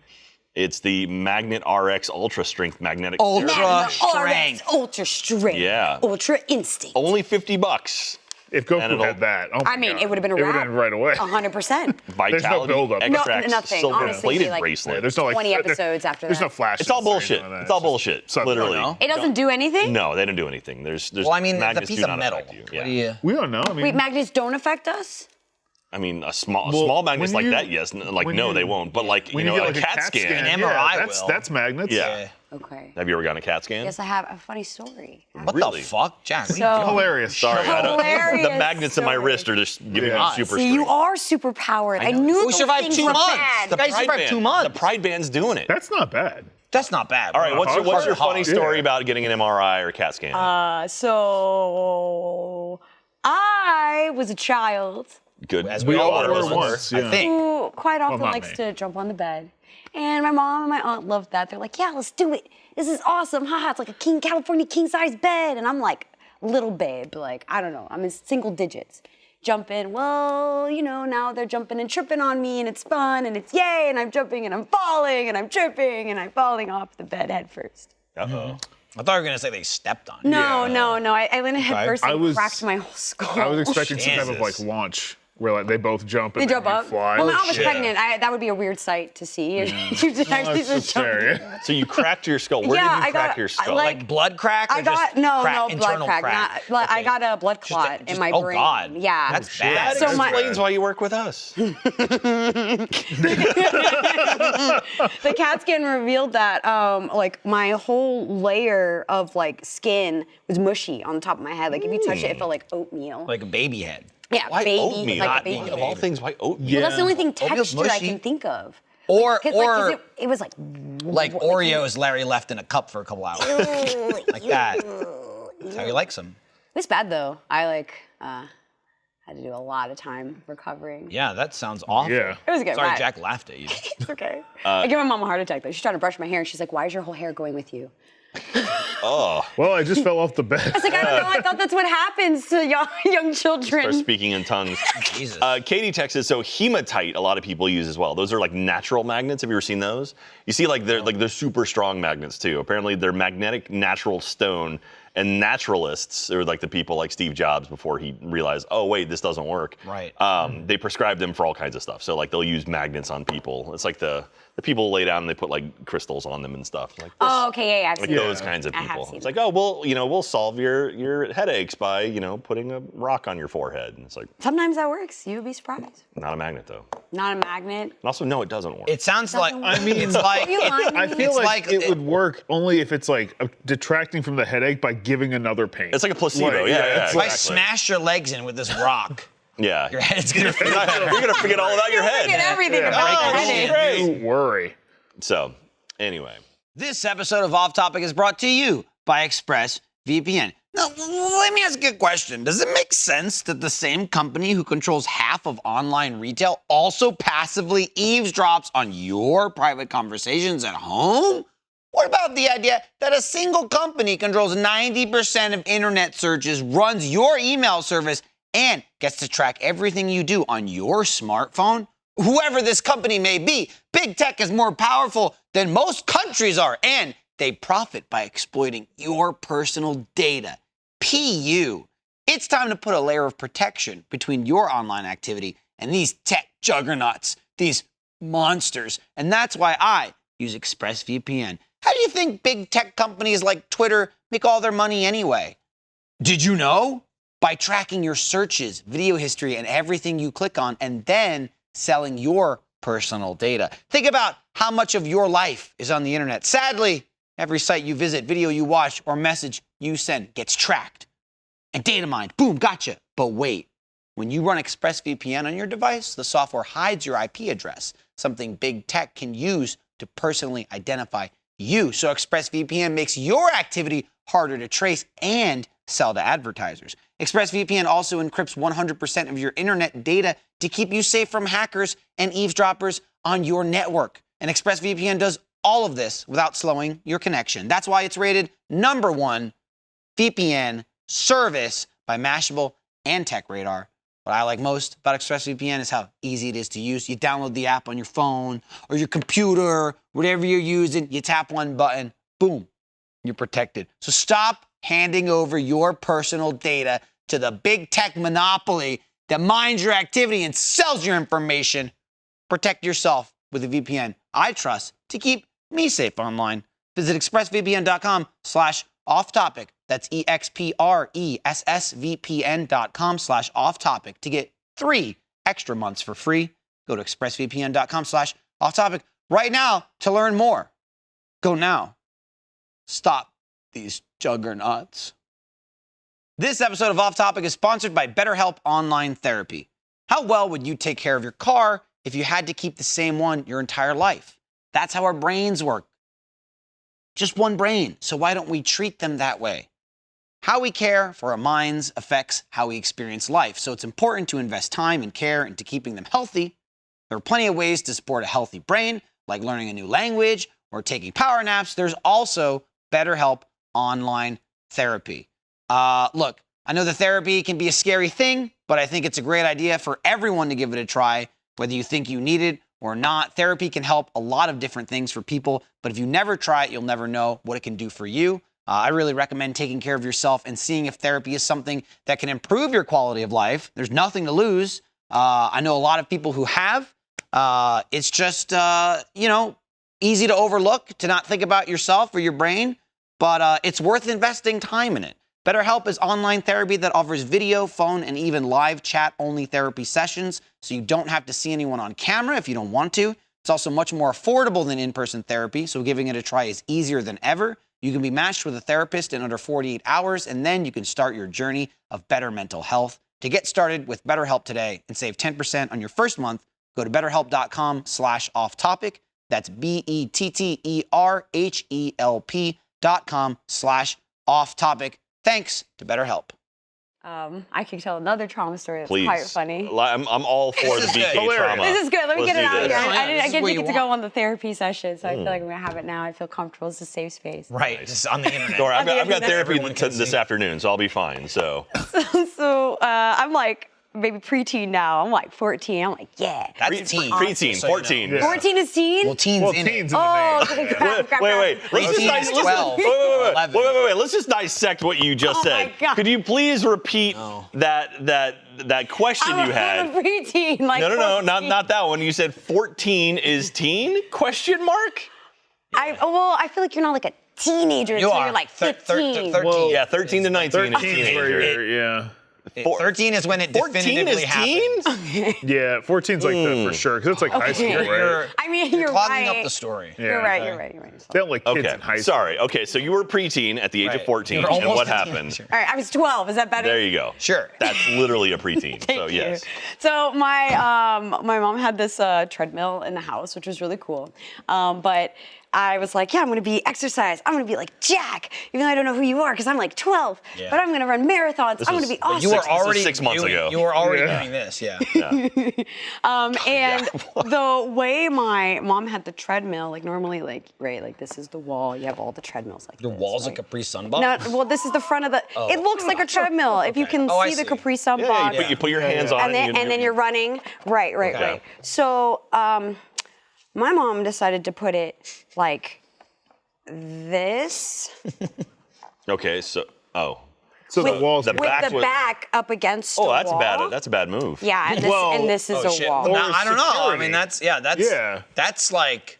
It's the Magnet RX Ultra Strength Magnetic. Ultra Therapy. strength. Ultra strength. Yeah. Ultra instinct. Only $50. If And Goku it'll- had that, oh my I mean, God. it would have been a It would wrap. have been right away. 100%. Vitality buildup. Extracts nothing. silver Honestly, plated like- bracelet. Yeah, there's no like 20 episodes after There's that. no flashes. It's all or anything bullshit. like that. It's all just bullshit. something. Literally. No. It doesn't do anything? No, they don't do anything. There's Well, I mean, it's a magnets piece do of not metal. affect you. What Yeah. do you? We don't know. I mean, Wait, magnets don't affect us? I mean, a small Well, magnets when like you- that, yes. Like when no, you- they won't. But like when you know, get a like CAT scan. An yeah, MRI that's will. magnets. Yeah. Okay. Have you ever gotten a CAT scan? Yes, I have a funny story. What Really? the fuck, Jack? What are you So- doing? Hilarious. Sorry, I don't. Hilarious The magnets in my story. wrist are just giving Yeah. me super See, you strength. are super powered. I knew We those survived things 2 were months. bad. The guy survived Band. 2 months. The Pride Band's doing it. That's not bad. That's not bad. All right, what's your Hog. funny story Yeah. about getting an MRI or CAT scan? So I was a child Good. As we all were were once. I Yeah. think. who quite often not likes me. to jump on the bed. And my mom and my aunt loved that. They're like, yeah, let's do it. This is awesome. Haha, it's like a California king-size bed. And I'm like, little babe, like, I don't know, I'm in single digits. Jump in, well, you know, now they're jumping and tripping on me and it's fun and it's yay and I'm jumping and I'm falling and I'm tripping and I'm falling off the bed head first. Uh-oh. I thought you were gonna say they stepped on you. No, no, no. I landed head first I and was- cracked my whole skull. I was expecting some type of like Jesus. launch. where like they both jump and They then jump you up. fly. Well, when I was shit. pregnant, that would be a weird sight to see. You just actually That's just jump. fair, yeah. So you cracked your skull. Where Yeah, did you I crack got- your skull? Like blood crack? Or I got just no blood internal crack. Not, I Okay. got a blood Just clot in my oh brain. God. Yeah. That's that bad. So my- explains why you work with us. The CAT scan revealed that like my whole layer of like skin was mushy on the top of my head. Like if you touch it, it felt like oatmeal. Like a baby head. yeah, Why baby, oatmeal? like a baby. Of all things, why oatmeal? Well, that's the only thing Oatmeal's textured I mushy. can think of. Or 'Cause it was like Oreos Larry left in a cup for a couple hours. Like that. That's how he likes them. It was bad though. I like had to do a lot of time recovering. Yeah, that sounds awful. Yeah. It was good. Sorry, right? Jack laughed at you. It's okay. I gave my mom a heart attack though. She's trying to brush my hair and she's like, "Why is your whole hair going with you?" Oh. Well, I just fell off the bed. I was like, "I don't know. I thought that's what happens to young Start children." speaking in tongues. Jesus. Katie texted, so hematite a lot of people use as well. Those are like natural magnets. Have you ever seen those? You see they're super strong magnets too. Apparently they're magnetic natural stone, and naturalists, or like the people like Steve Jobs before he realized, oh wait, this doesn't work. Right. They prescribe them for all kinds of stuff. So like they'll use magnets on people. It's like the people lay down and they put like crystals on them and stuff. Like this. Oh, okay, yeah, I've Like seen those that. kinds of I have people. seen It's that. like, oh, we'll solve your headaches by, putting a rock on your forehead. And it's like, Sometimes that works. You would be surprised. not a magnet though. Not a magnet. And also, no, it doesn't work. It sounds like, Doesn't I mean, it's like, Are you lying to I me? feel It's like, like- it would work only if it's like detracting from the headache by giving another pain. It's like a placebo. Like, yeah. it's if I Exactly. smash your legs in with this rock, Yeah. your head's gonna feel You're gonna forget all about your Forget head. everything Yeah. about Oh, the headache. shit. Don't worry. So, anyway. This episode of Off Topic is brought to you by ExpressVPN. Now, let me ask you a question. Does it make sense that the same company who controls half of online retail also passively eavesdrops on your private conversations at home? What about the idea that a single company controls 90% of internet searches, runs your email service, and gets to track everything you do on your smartphone? Whoever this company may be, big tech is more powerful than most countries are, and they profit by exploiting your personal data. PU. It's time to put a layer of protection between your online activity and these tech juggernauts, these monsters. And that's why I use ExpressVPN. How do you think big tech companies like Twitter make all their money anyway? Did you know? By tracking your searches, video history, and everything you click on, and then selling your personal data. Think about how much of your life is on the internet. Sadly, every site you visit, video you watch, or message you send gets tracked and data mined. Boom, gotcha. But wait, when you run ExpressVPN on your device, the software hides your IP address, something big tech can use to personally identify you. So ExpressVPN makes your activity harder to trace and sell to advertisers. ExpressVPN also encrypts 100% of your internet data to keep you safe from hackers and eavesdroppers on your network. And ExpressVPN does all of this without slowing your connection. That's why it's rated #1 VPN service by Mashable and TechRadar. What I like most about ExpressVPN is how easy it is to use. You download the app on your phone or your computer, whatever you're using, you tap one button, boom, you're protected. So stop handing over your personal data to the big tech monopoly that mines your activity and sells your information. Protect yourself with a VPN I trust to keep me safe online. Visit expressvpn.com/offtopic. That's expressvpn.com/offtopic to get 3 extra months for free. Go to expressvpn.com/offtopic right now to learn more. Go now. Stop these juggernauts. This episode of Off Topic is sponsored by BetterHelp Online Therapy. How well would you take care of your car if you had to keep the same one your entire life? That's how our brains work. Just one brain, so why don't we treat them that way? How we care for our minds affects how we experience life, so it's important to invest time and care into keeping them healthy. There are plenty of ways to support a healthy brain, like learning a new language or taking power naps. There's also BetterHelp Online Therapy. Look, I know the therapy can be a scary thing, but I think it's a great idea for everyone to give it a try, whether you think you need it or not. Therapy can help a lot of different things for people, but if you never try it, you'll never know what it can do for you. I really recommend taking care of yourself and seeing if therapy is something that can improve your quality of life. There's nothing to lose. I know a lot of people who have. It's just, easy to overlook, to not think about yourself or your brain, but it's worth investing time in it. BetterHelp is online therapy that offers video, phone, and even live chat-only therapy sessions, so you don't have to see anyone on camera if you don't want to. It's also much more affordable than in-person therapy, so giving it a try is easier than ever. You can be matched with a therapist in under 48 hours, and then you can start your journey of better mental health. To get started with BetterHelp today and save 10% on your first month, go to betterhelp.com/offtopic. That's BetterHelp.com/offtopic. Thanks to BetterHelp. I can tell another trauma story that's Please. quite funny. I'm all for the This is BK good. trauma. This is good. Let me Let's get it do out this. here. Yeah, I this is didn't what get you to go want. on the therapy session, so I feel like I'm gonna have it now. I feel comfortable. It's a safe space. Right, just on the internet. Don't worry, I've got therapy Everyone can this see. afternoon, so I'll be fine. So So I'm like maybe preteen now. I'm like 14. I'm like, yeah. That's teen. preteen, So you know. 14. Yeah. 14 is teen? Well, teens Well, in teens it. in the Oh, name. okay, crap. Wait. Let's just 18 is 12. Wait. Let's just dissect what you just Oh my said. God. Could you please repeat that question you I'm had? a preteen. Like No, 14. not that one. You said 14 is teen? Question mark? I feel like you're not like a teenager You until are. you're like 15. 13. Well, Yeah, 13 to 19 is 13 is where teenager. you're, 13 is when it 14 definitively is happens. teens? yeah, 14's like that for sure, because it's like high school, right? I mean, you're clogging right. up the story. Yeah. You're right. Okay. You're right. You're right. They don't like kids Okay, in high school. sorry. Okay, so you were preteen at the age of Right. 14, You're and almost what a happened? teenager. All right, I was 12. Is that better? There you go. Sure. That's literally a preteen. So Thank you. yes. So my mom had this treadmill in the house, which was really cool. But I was like, yeah, I'm gonna be exercise. I'm gonna be like Jack, even though I don't know who you are, because I'm like 12. Yeah. But I'm gonna run marathons. I'm gonna was- be awesome. You were This was already 6 months ago. You were already Yeah. doing this, yeah. And the way my mom had the treadmill, like normally, like this is the wall. You have all the treadmills like Your this, walls right? a Capri Sun ball? No, well, this is the front of the. It looks like a treadmill if you can Oh, I see the see. Capri Sun Yeah, box. you put your hands on and it. then you're running. Right. Okay. So my mom decided to put it like this Okay, so So the walls. the with back the was- back up against Oh, a that's wall. bad. That's a bad move. Yeah, and this is Oh, a shit. wall. Well, Or I don't know. I security. mean, that's like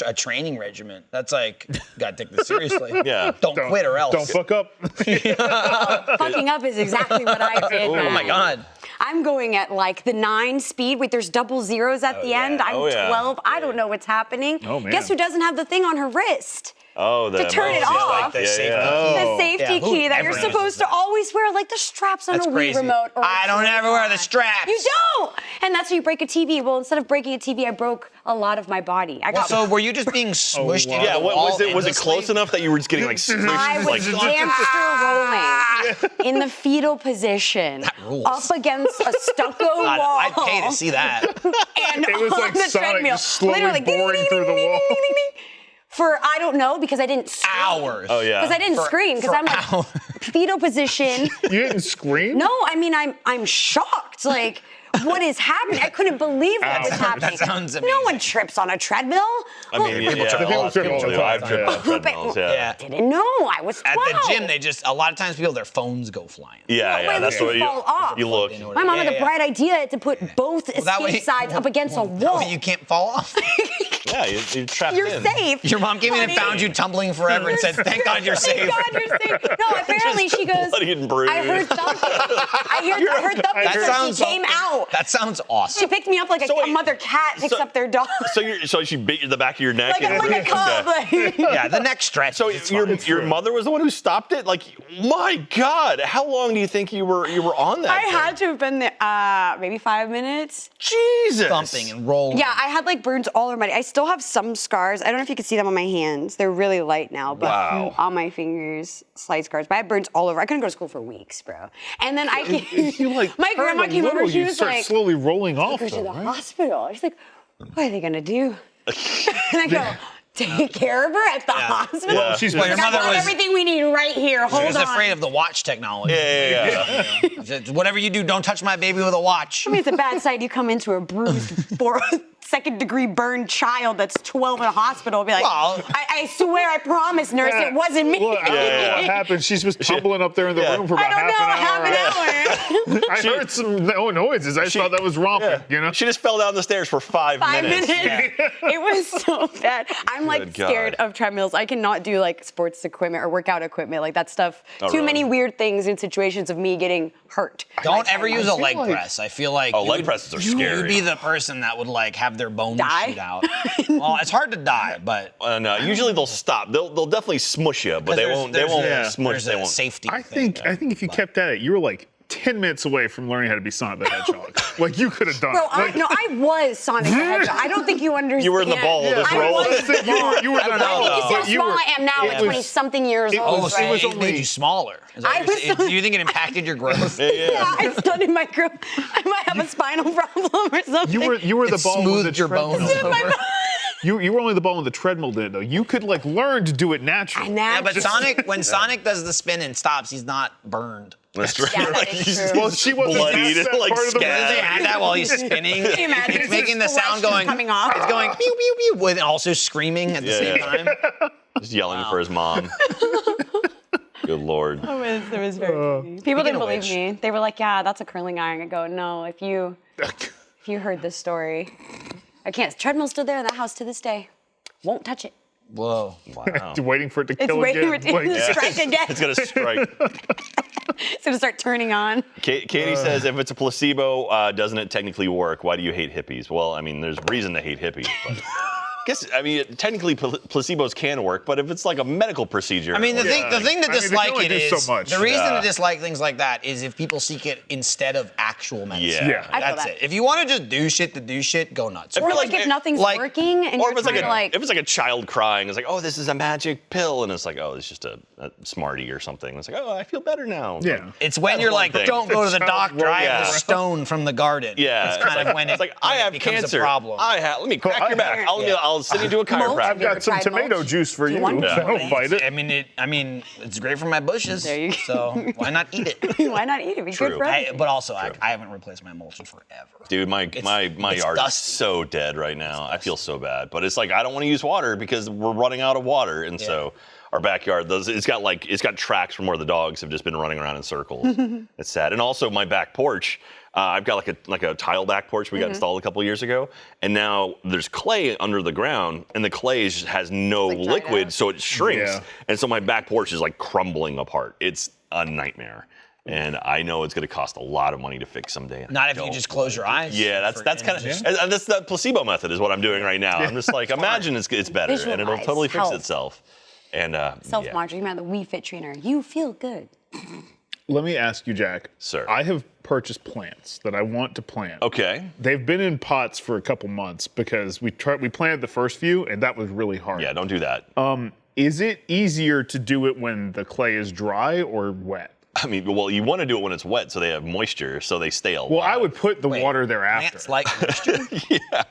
a training regimen. That's like, gotta take this seriously. Yeah. Don't quit or else. Don't fuck up. Fucking up is exactly what I did. Oh my man. God. I'm going at like the 9 speed. Wait, there's double zeros at the end. I'm Oh, yeah. 12. I don't know what's happening. Oh, man. Guess who doesn't have the thing on her wrist? Oh, the To turn it off. the safety. The safety Yeah, who key that you're ever uses supposed to that? always wear, like the straps on That's a Wii crazy. remote. Or I don't ever wear the straps. You don't! And that's how you break a TV. Well, instead of breaking a TV, I broke a lot of my body. I got So were you just being smushed wow. into Yeah, the what wall was it? Was it endlessly? close enough that you were just getting like squished? I was like, hamster rolling in the fetal position, rules. up against a stucco wall. I'd pay to see that. And It was on like the Sonic treadmill, just slowly literally boring through the wall. For I don't know because I didn't scream. Hours. Oh, yeah. Because I didn't For- scream because for I'm like hours. fetal position. You didn't scream? No, I mean I'm shocked. Like, what is happening? I couldn't believe what was Ow. happening. That sounds No amazing. one trips on a treadmill. I mean, yeah, trip a all lot the of people time. do. I've tripped on treadmills. Yeah. Yeah. Didn't know. I was 12. At the gym, they just, a lot of times people, their phones go flying. Yeah, Wait, yeah. at That's least what you fall off. you look. My mom had Yeah, the yeah. bright idea to put both that way- escape sides up against a That wall. way you can't fall off. Yeah, you're trapped You're in. safe. Your mom came in and Honey. found you tumbling forever and said, thank God you're safe. Thank God you're safe. No, apparently she goes, bloody and bruised. I heard thumping. I heard thumping, That so sounds she came out. That sounds She awesome. picked me up like So a wait, mother cat picks so- up their dog. So she bit you in the back of your neck. like a cub. Like, Yeah, the neck stretch. So it's your fine. mother was the one who stopped it? Like, my God, how long do you think you were on that? I thing? had to have been there maybe 5 minutes. Jesus. thumping and rolling. Yeah, I had like burns all over my. I still have some scars. I don't know if you can see them on my hands. They're really light now, but Wow. on my fingers, slight scars. But I had burns all over. I couldn't go to school for weeks, bro. And then You like my grandma turn a came over. little, She you was start like, slowly rolling off. "Go to Though, the right? hospital." She's like, "What are they gonna do?" And I go, "Take care of her at the hospital." Yeah. She's Well, your Like, I mother got was- everything we need right here. She Hold was on. afraid of the watch technology. Yeah. Whatever you do, don't touch my baby with a watch. I mean, it's a bad sight. You come into a bruised second-degree burned child that's 12 in a hospital. Be like, Well- I swear, I promise, nurse, it wasn't me. Well, I don't know what happened. She's just tumbling up there in the room for about half an hour. I heard some noises. I thought that was romping, you know? She just fell down the stairs for 5 5 minutes. minutes. It was so bad. I'm like Good God. scared of treadmills. I cannot do like sports equipment or workout equipment, like that stuff. Oh, Too really? many weird things in situations of me getting hurt. Don't ever use a leg like- press. I feel like Oh, leg presses are scary. You'd be the person that would like have their bones Die? shoot out. Well, it's hard to die, but And usually they'll stop. They'll definitely smush you, but they won't. They won't smush. There's They a won't. safety. I think if you kept at it, you were like 10 minutes away from learning how to be Sonic the Hedgehog. Like, you could have done Bro, it. Like, I was Sonic the Hedgehog. I don't think you understand. You were in the ball, just I rolling. was in the ball. you were the I ball, think you see how but you small were- I am now it at was- 20-something years it old. was- right? it was it only- made you smaller. Is that I what you're was- saying? Do you think it impacted your growth? Yeah, I studied my growth. I might have a spinal problem or something. you were the It ball with the smoothed your treadmill. bones over. You were only the ball when the treadmill did it, though. You could, like, learn to do it naturally. Yeah, but when Sonic does the spin and stops, he's not burned. That's true. Yeah, that Like, is he's true. Well, she wasn't bloodied, that like part of the scab. They add that while he's spinning. Can you imagine? It's making the Just sound flesh going. coming off. It's going pew pew pew, with also screaming at the Yeah, same yeah. time. Just yelling for his mom. Good Lord. It was very funny. People didn't of believe which- me. They were like, yeah, that's a curling iron. I go, no, if you heard this story, I can't. Treadmill stood there in that house to this day. Won't touch it. Whoa. Wow. Waiting for it to It's kill waiting again. for it to Like, strike again. It's gonna strike. It's gonna start turning on. Katie says, if it's a placebo, doesn't it technically work? Why do you hate hippies? Well, I mean, there's reason to hate hippies. But I mean, technically placebos can work, but if it's like a medical procedure, I mean, the thing to I mean, they can dislike only it do is so much. the reason Yeah. to dislike things like that is if people seek it instead of actual medicine. Yeah. Yeah. I feel That's that. it. If you want to just do shit to do shit, go nuts. I Or feel like like if it- nothing's like- working and or you're if it's trying like to like. if it's like a child crying, it's like, oh, this is a magic pill, and it's like, oh, it's just a Smartie or something. It's like, oh, I feel better now. Yeah. It's when That's you're one like, thing. don't go to the doctor. I have Yeah. a stone from the garden. Yeah, It's kind of when it's like I have becomes cancer. a problem. Let me crack I your back. have- I'll send you to a Mulch? chiropractor. I've got some Tried tomato mulch? juice for Do you you. want it? Don't fight it. I mean, it's great for my bushes. There you go. So why not eat it? Why not eat it? Be True. good for everything. But also, I haven't replaced my mulch in forever. Dude, my it's yard is dusty. so dead right now. I feel so bad, but it's like I don't want to use water because we're running out of water, and so our backyard it's got tracks from where the dogs have just been running around in circles. It's sad, and also my back porch. I've got like a tile back porch we got installed a couple years ago, and now there's clay under the ground, and the clay has no It's like dried liquid, out. so it shrinks, Yeah. and so my back porch is like crumbling apart. It's a nightmare, and I know it's going to cost a lot of money to fix someday. and Not I if you don't just close your eyes. yeah, that's kind of that's the placebo method is what I'm doing right now. I'm just like, imagine it's better, and it'll Visualize totally fix health. itself. And Self-monitoring, man, the Wii Fit trainer. You feel good. Let me ask you, Jack. Sir. I have purchased plants that I want to plant. okay, They've been in pots for a couple months because we planted the first few and that was really hard. yeah, don't do that. Is it easier to do it when the clay is dry or wet? I mean, well, you want to do it when it's wet so they have moisture, so they stay alive. Well, I would put the water thereafter. Plants like moisture.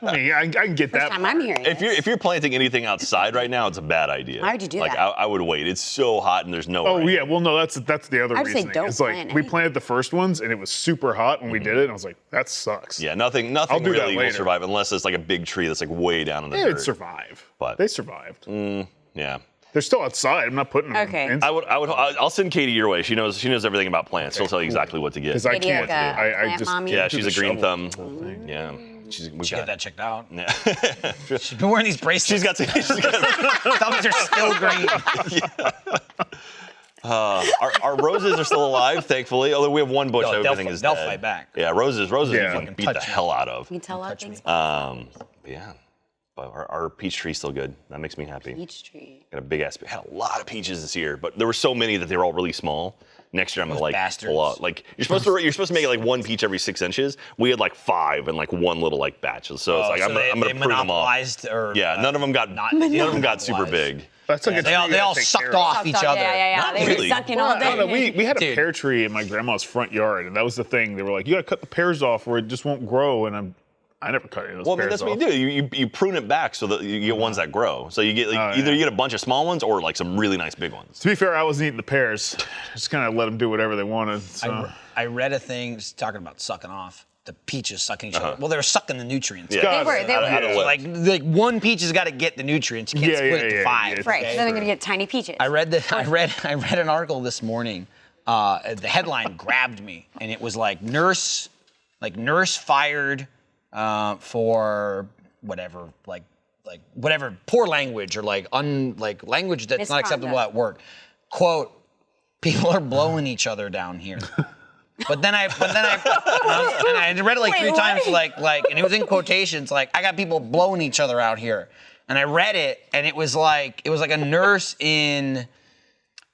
I mean, I can get that. Time I'm hearing it. if you're planting anything outside right now, it's a bad idea. Why would you do like, that? I would wait. It's so hot and there's no. Oh rain. yeah, well no, that's the other I'd say reasoning. don't It's like plant we any. planted the first ones and it was super hot when we did it, and I was like, that sucks. Yeah, nothing do that really will later. survive unless it's like a big tree that's like way down in the Yeah, dirt. it'd survive. But- they survived. Yeah. They're still outside. I'm not putting them. Okay. in. I'll send Katie your way. She knows everything about plants. She'll tell you exactly what to get. Because I Katie, can't. like a I plant just mommy? Yeah, do she's the a green shovel. thumb. Yeah, we've Should got get that checked out. Yeah. She's been wearing these bracelets. she's got thumbs are still green. our roses are still alive, thankfully. Although we have one bush, No, everything is they'll dead. fight back. Yeah, roses, Yeah. you can beat the touch me. hell out of. Can you tell us things? But yeah, but our peach tree's still good. That makes me happy. Peach tree. Got a big ass. Had a lot of peaches this year, but there were so many that they were all really small. Next year I'm gonna Those like bastards. pull out. Like you're supposed to make it like one peach every 6 inches. We had like 5 and like one little like batch. So it's like I'm gonna prune them off. monopolized or Yeah, none of them got not- none of them got super monopolized. big. That's like a They tree all you gotta take sucked care of. off each other. Yeah. Not They really. were sucking Well, all I don't know. day. We had a Dude. pear tree in my grandma's front yard, and that was the thing. They were like, "You gotta cut the pears off, or it just won't grow." And I never cut any of those Well, I mean, pears that's off. what you do. You prune it back so that you get ones that grow. So you get either you get a bunch of small ones or like some really nice big ones. To be fair, I wasn't eating the pears. Just kind of let them do whatever they wanted. So. I read a thing just talking about sucking off. the peaches sucking each other. Well, they were sucking the nutrients. Yeah. They were. Out of So like one peach has got to get the nutrients. You can't split it to 5. Right. okay? So then they're gonna get tiny peaches. I read an article this morning. The headline grabbed me, and it was like nurse fired for whatever, like whatever poor language or like language that's not acceptable at work. Quote: people are blowing each other down here. But then I read it like 3 times, like, and it was in quotations, like, I got people blowing each other out here. And I read it, and it was like a nurse in,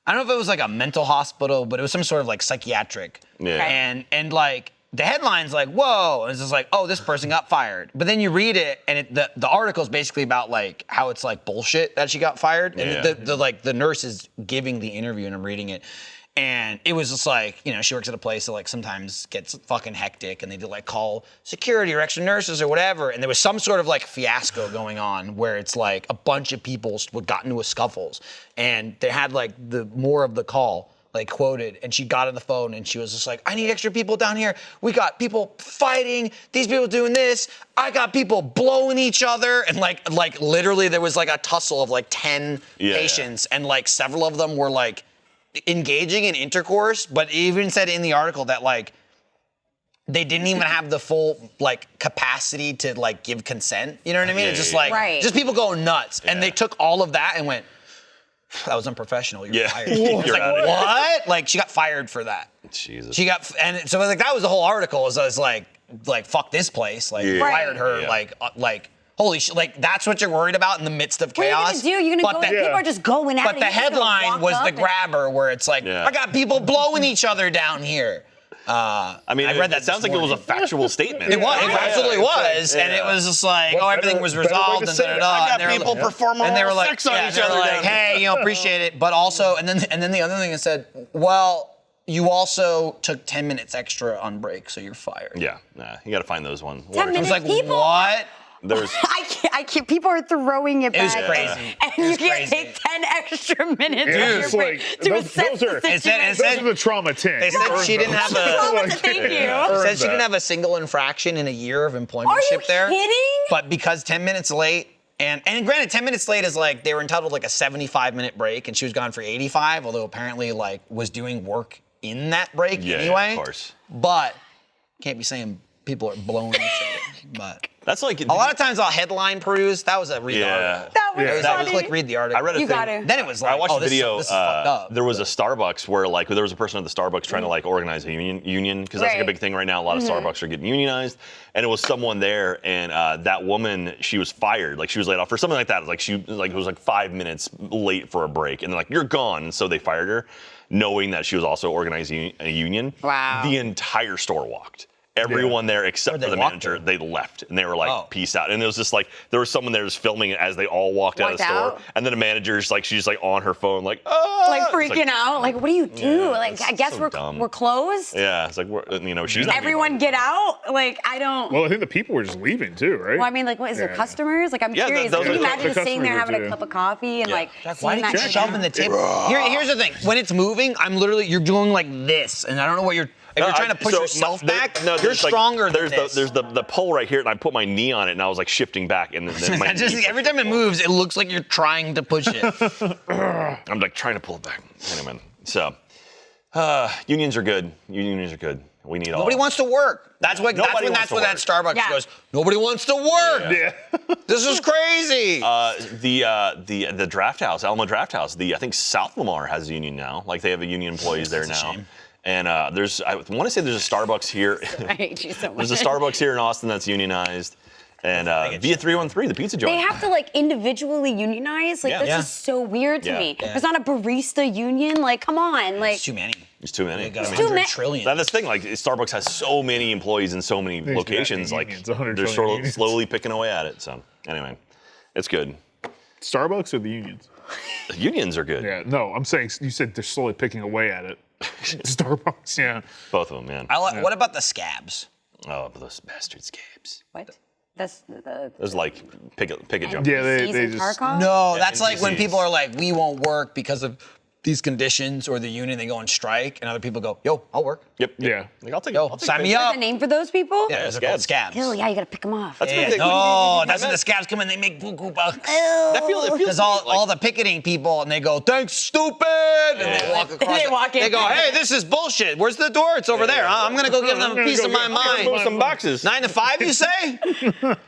I don't know if it was like a mental hospital, but it was some sort of like psychiatric. Yeah. And like, the headline's like, whoa, and it's just like, oh, this person got fired. But then you read it, and the article's basically about like how it's like bullshit that she got fired. And the nurse is giving the interview, and I'm reading it. And it was just like, she works at a place that like sometimes gets fucking hectic, and they do like call security or extra nurses or whatever. And there was some sort of like fiasco going on where it's like a bunch of people got into a scuffles, and they had like the more of the call like quoted, and she got on the phone and she was just like, I need extra people down here. We got people fighting, these people doing this. I got people blowing each other, and like literally there was like a tussle of like 10 patients, and like several of them were like engaging in intercourse, but it even said in the article that like they didn't even have the full like capacity to like give consent. You know what I mean? It's just like just people going nuts, and they took all of that and went, that was unprofessional. You're fired. It's like, what? Like she got fired for that. Jesus. She got, and so like that was the whole article. Was like fuck this place. Like fired her. Like. Holy shit, like that's what you're worried about in the midst of chaos? What are you gonna do? You're gonna go, people are just going at it. But the headline was the grabber where it's like, I got people blowing each other down here. I mean, I read that. It sounds like it was a factual statement. It was, it absolutely was. And it was just like, everything was resolved, and I got people performing oral sex on each other. Like, hey, appreciate it. But also, and then the other thing it said, well, you also took 10 minutes extra on break, so you're fired. Yeah, you got to find those ones. 10 minutes. I was like, what? I can't. People are throwing it back. It was crazy. And you can't take 10 extra minutes It's like, those are the trauma 10. They said she didn't have Thank you. Said she didn't have a single infraction in a year of employment there. Are you kidding? But because 10 minutes late, and granted, 10 minutes late is like they were entitled to like a 75-minute break, and she was gone for 85, although apparently like was doing work in that break anyway. Of course. But can't be saying people are blowing each other. But that's like a lot of times I'll headline peruse. That was a read the article. That was click read the article. I read a thing. Got it. Then it was like, I watched a video. This is fucked up. There was a Starbucks where like there was a person at the Starbucks trying to like organize a union because that's like a big thing right now. A lot of Starbucks are getting unionized, and it was someone there, and that woman, she was fired. Like she was laid off for something like that. Like it was like 5 minutes late for a break, and they're like, you're gone. And so they fired her, knowing that she was also organizing a union. Wow. The entire store walked. Everyone there except for the manager, they left, and they were like, peace out. And it was just like, there was someone there just filming it as they all walked out of the store. And then the manager's like, she's like on her phone, like, oh. Like freaking out. Like, what do you do? Like, I guess we're closed. Yeah, it's like, she's not. Everyone get out? Like, I don't. Well, I think the people were just leaving too, right? Well, I mean, like, what is there customers? Like, I'm curious. Can you imagine just sitting there having a cup of coffee and like, why did you shove in the table? Here's the thing. When it's moving, you're doing like this, and I don't know what you're. If you're trying to push yourself back, you're stronger than this. There's the pole right here, and I put my knee on it, and I was like shifting back, and then my knee every time it moves, it looks like you're trying to push it. I'm like trying to pull it back. Anyway, so unions are good. Unions are good. We need all. Nobody wants to work. That's when that Starbucks goes. Nobody wants to work. Yeah. This is crazy. The draft house, Alma Draft House. I think South Lamar has a union now. Like they have a union employees there now. Shame. And I want to say there's a Starbucks here. I hate you so much. There's a Starbucks here in Austin that's unionized. And via 313, the pizza joint. They have to like individually unionize. Like this is so weird to me. There's not a barista union. Like, come on. Like it's too many. It's too many. It's 100 trillion. That's the thing. Like Starbucks has so many employees in so many locations. Like they're sort of slowly picking away at it. So anyway, it's good. Starbucks or the unions? The unions are good. Yeah. No, I'm saying you said they're slowly picking away at it. Starbucks, yeah. Both of them, man. What about the scabs? Oh, those bastard scabs. what? That's There's like picket jump. Yeah, they just. No, that's like when people are like, we won't work because of these conditions or the union, they go on strike, and other people go, yo, I'll work. Yep. Yeah. Like, I'll take Yo, I'll take sign me pay. up. There's a name for those people? Yeah, those are called scabs. Ew, yeah, you gotta pick them off. That's Yeah, what they- no, that's when the scabs come in, they make buku bucks. That feels Because to me like- all the picketing people, and they go, thanks, stupid! And they walk across. They walk in. They go, hey, this is bullshit. Where's the door? It's over there. I'm going to go give them a piece of my mind. Move some boxes. 9 to 5, you say?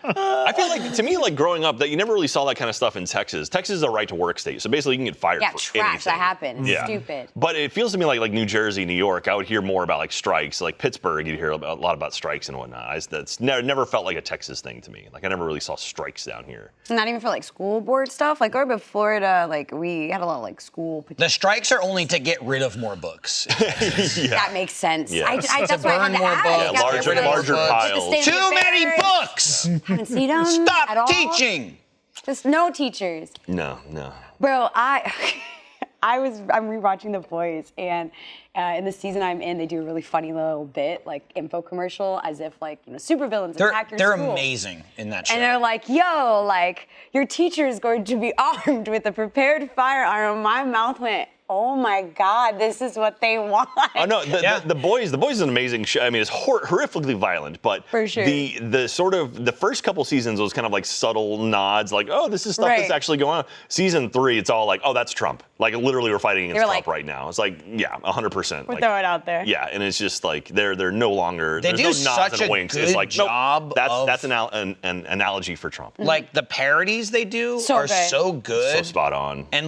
I feel like, to me, like growing up, that you never really saw that kind of stuff in Texas. Texas is a right to work state, so basically you can get fired Yeah, for trash. anything. That happens. Yeah. Stupid. But it feels to me like New Jersey, New York, I would hear more about like strikes. Like Pittsburgh, you'd hear a lot about strikes and whatnot. That's never felt like a Texas thing to me. Like I never really saw strikes down here. Not even for like school board stuff. Like growing up in Florida, like we had a lot of like school. The strikes are only to get rid of more books. That makes sense. Yeah. That's why I had burn to more ask. books. Yeah, Got rid of larger those piles. books. Too many books! Haven't seen them at Stop all. teaching! Just no teachers. No. Bro, I'm rewatching The Boys, and in the season I'm in, they do a really funny little bit, like info commercial, as if like supervillains attack your They're school. amazing in that show. And they're like, yo, like your teacher is going to be armed with a prepared firearm. My mouth went, oh my God, this is what they want. Oh no, the Boys is an amazing show. I mean, it's horrifically violent, but For sure. the sort of the first couple seasons was kind of like subtle nods, like, oh, this is stuff Right. that's actually going on. Season 3, it's all like, oh, that's Trump. Like literally, we're fighting against They're Trump like- right now. It's like, yeah, 100%. We're Like, throwing it out there. yeah, and it's just like they're no longer. They there's do no nods such and a winks. good It's like, job nope, of- that's an analogy for Trump. Like the parodies they do So are good. so good. So spot on. And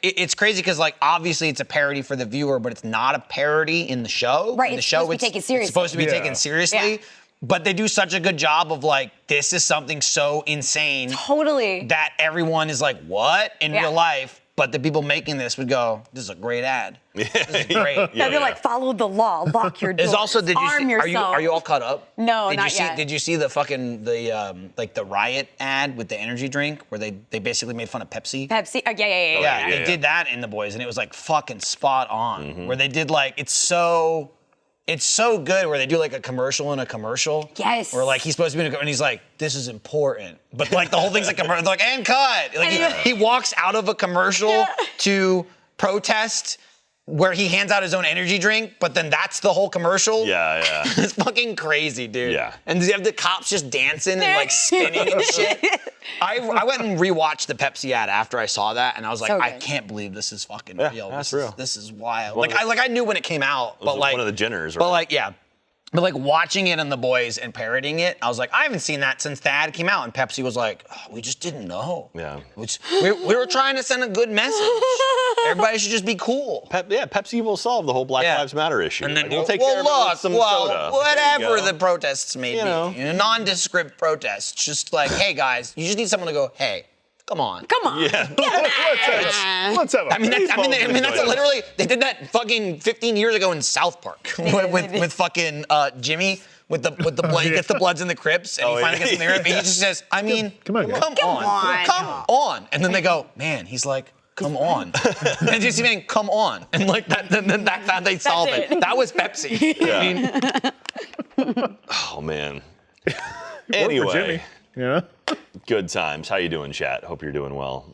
it's crazy because like obviously it's a parody for the viewer, but it's not a parody in the show. Right, In the it's show, supposed to be taken seriously. It's supposed to be Yeah. taken seriously. Yeah. But they do such a good job of like, this is something so insane Totally. that everyone is like, what in Yeah. real life? But the people making this would go, this is a great ad. This is great. Yeah, they're like, follow the law, lock your doors, There's also, did you arm see, yourself. are you all caught up? No, did not you see, yet. Did you see the fucking, the riot ad with the energy drink where they basically made fun of Pepsi? Pepsi? Yeah. Yeah, they did that in The Boys, and it was like fucking spot on. Where they did like it's so good where they do like a commercial in a commercial. Yes. Where like he's supposed to be in a, and he's like, this is important, but like the whole thing's like commercial. Like and cut. Like he walks out of a commercial to protest. Where he hands out his own energy drink, but then that's the whole commercial. Yeah. It's fucking crazy, dude. Yeah. And you have the cops just dancing and like spinning and shit. I went and rewatched the Pepsi ad after I saw that, and I was like, So I good. can't believe this is fucking Yeah, real. that's This real. This is wild. One Like of the- I knew when it came out, but was like one of the Jenners, But right? like yeah. But like watching it on The Boys and parodying it, I was like, I haven't seen that since the ad came out. And Pepsi was like, oh, we just didn't know. Yeah. We were trying to send a good message. Everybody should just be cool. Pepsi will solve the whole Black Yeah. Lives Matter issue. And then Like, we'll take care of it with some soda. whatever There you go. the protests may You know. be, nondescript protests, just like, hey guys, you just need someone to go, hey, come on. Come on. Yeah. Let's have a I mean, that's literally, they did that fucking 15 years ago in South Park with fucking Jimmy. With the blood, he gets the Bloods and the Crips, and he finally gets in there, and he just says, I mean, Come on, guys. come on. And then they go, man, he's like, come on. And just saying, come on. And like that's how they solve it. it. That was Pepsi. I mean, Oh man. Work for Anyway, Jimmy. Yeah. good times. How you doing, chat? Hope you're doing well.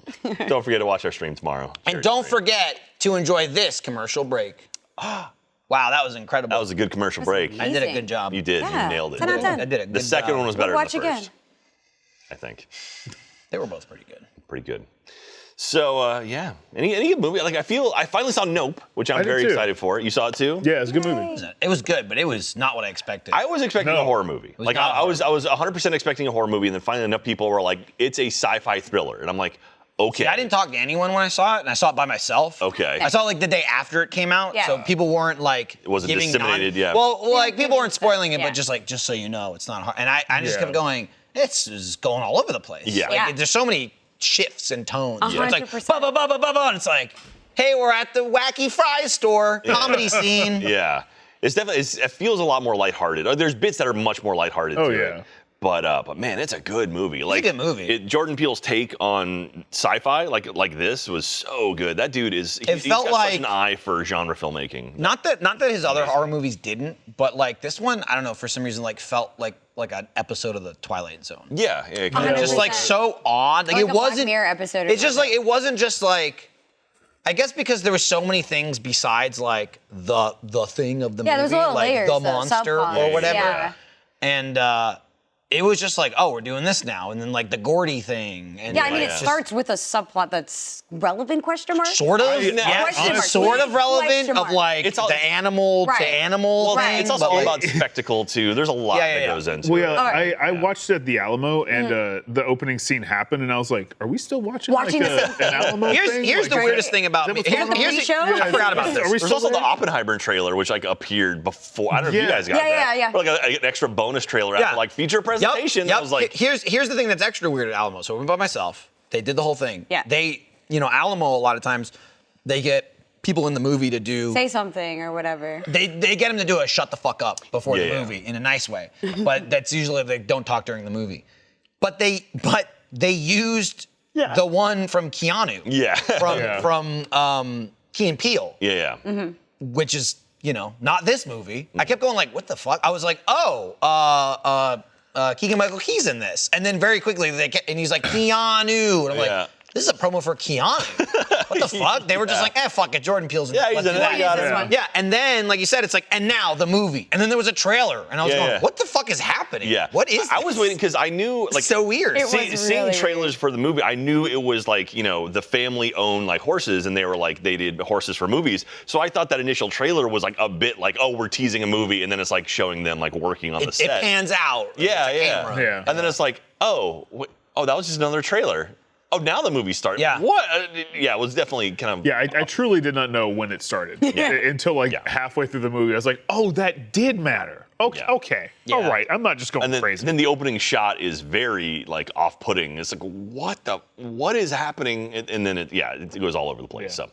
Don't forget to watch our stream tomorrow. and Cheers, don't stream. forget to enjoy this commercial break. Wow, that was incredible. That was a good commercial break. I did a amazing. good job. You did. Yeah. You nailed it. 10 out of 10. I did a good The second job. one was better Watch than the again. first. I think. They were both pretty good. Pretty good. So yeah. Any good movie? Like I finally saw Nope, which I'm I did very too. excited for. You saw it too? Yeah, it's a good movie. It was good, but it was not what I expected. I was expecting No. a horror movie. Like not a I was 100% expecting a horror movie, and then finally enough people were like, it's a sci-fi thriller, and I'm like, okay. See, I didn't talk to anyone when I saw it, and I saw it by myself. Okay. I saw it like the day after it came out, Yeah. so people weren't like It wasn't giving disseminated, yeah. Well, like people weren't spoiling it, Yeah. but just so you know, it's not hard. And I just Yeah. kept going. This is going all over the place. Yeah. Like, Yeah. there's so many shifts and tones. It's like 100%. ba ba ba ba ba ba, and it's like, hey, we're at the Wacky Fry store comedy scene. Yeah. It's definitely. It feels a lot more lighthearted. There's bits that are much more lighthearted. Oh, to yeah. it. But man, it's a good movie. Like good movie. Jordan Peele's take on sci-fi, like this, was so good. That dude is. It He's felt got like- such an eye for genre filmmaking. Not that his other horror movies didn't, but like this one, I don't know, for some reason, like felt like an episode of the Twilight Zone. Yeah. Just like so odd. Like Like it a Black wasn't. Mirror episode or It's just like something. it wasn't just like I guess because there were so many things besides like the thing of the movie, there's a lot of like layers, the though, monster subplots. or whatever. Yeah. And it was just like, oh, we're doing this now, and then like the Gordy thing. And Yeah, I mean, like, it just starts with a subplot that's relevant, question mark? sort of, yeah, Question mark. sort of relevant Question of mark. like It's all- the animal Right. to animal Well, thing. it's also but, all like, about spectacle too. There's a lot Yeah, that goes into Well, it. yeah, Alright. I watched it at the Alamo, and the opening scene happened, and I was like, "Are we still watching, Watching like the an Alamo thing?" Here's Like, the is weirdest that- thing about is me. that what's going on? Here's the show? I forgot about this. Are we There's still also the there? Oppenheimer trailer, which like appeared before. I don't know if you Yeah. guys got Yeah, that. yeah. Or, like an extra bonus trailer after like feature presentation. Yep. I was like, here's the thing that's extra weird at Alamo. So I went by myself. They did the whole thing. Yeah. They, Alamo a lot of times, they get people in the movie to do. Say something or whatever. They get them to do a shut the fuck up before the Yeah. movie in a nice way. But that's usually they don't talk during the movie. But they used the one from Keanu. Yeah. From Key and Peele. yeah. Which is, not this movie. I kept going like, what the fuck? I was like, Keegan-Michael Key's in this. And then very quickly, and he's like, Keanu. And I'm Yeah. like, this is a promo for Keanu. What the fuck? They were just like, fuck it, Jordan Peele's in Yeah, it. he's Let's in do it. that. I got it. This one. Yeah, and then, like you said, it's like, and now the movie. And then there was a trailer. And I was Yeah, going, yeah. what the fuck is happening? Yeah. What is this? I was waiting because I knew like So weird. It was seeing really trailers for the movie, I knew it was like, the family owned like horses and they were like, they did horses for movies. So I thought that initial trailer was like a bit like, oh, we're teasing a movie. And then it's like showing them like working on the It set. pans out. Yeah, It's a yeah. camera. Yeah. And then it's like, oh, that was just another trailer. Oh, now the movie started. Yeah. What? Yeah, it was definitely kind of. Yeah, I truly did not know when it started until like halfway through the movie. I was like, "Oh, that did matter." Okay, Yeah. okay, Yeah. all right. I'm not just going And then, crazy. then the opening shot is very like off-putting. It's like, what is happening? And then it goes all over the place. Yeah. So,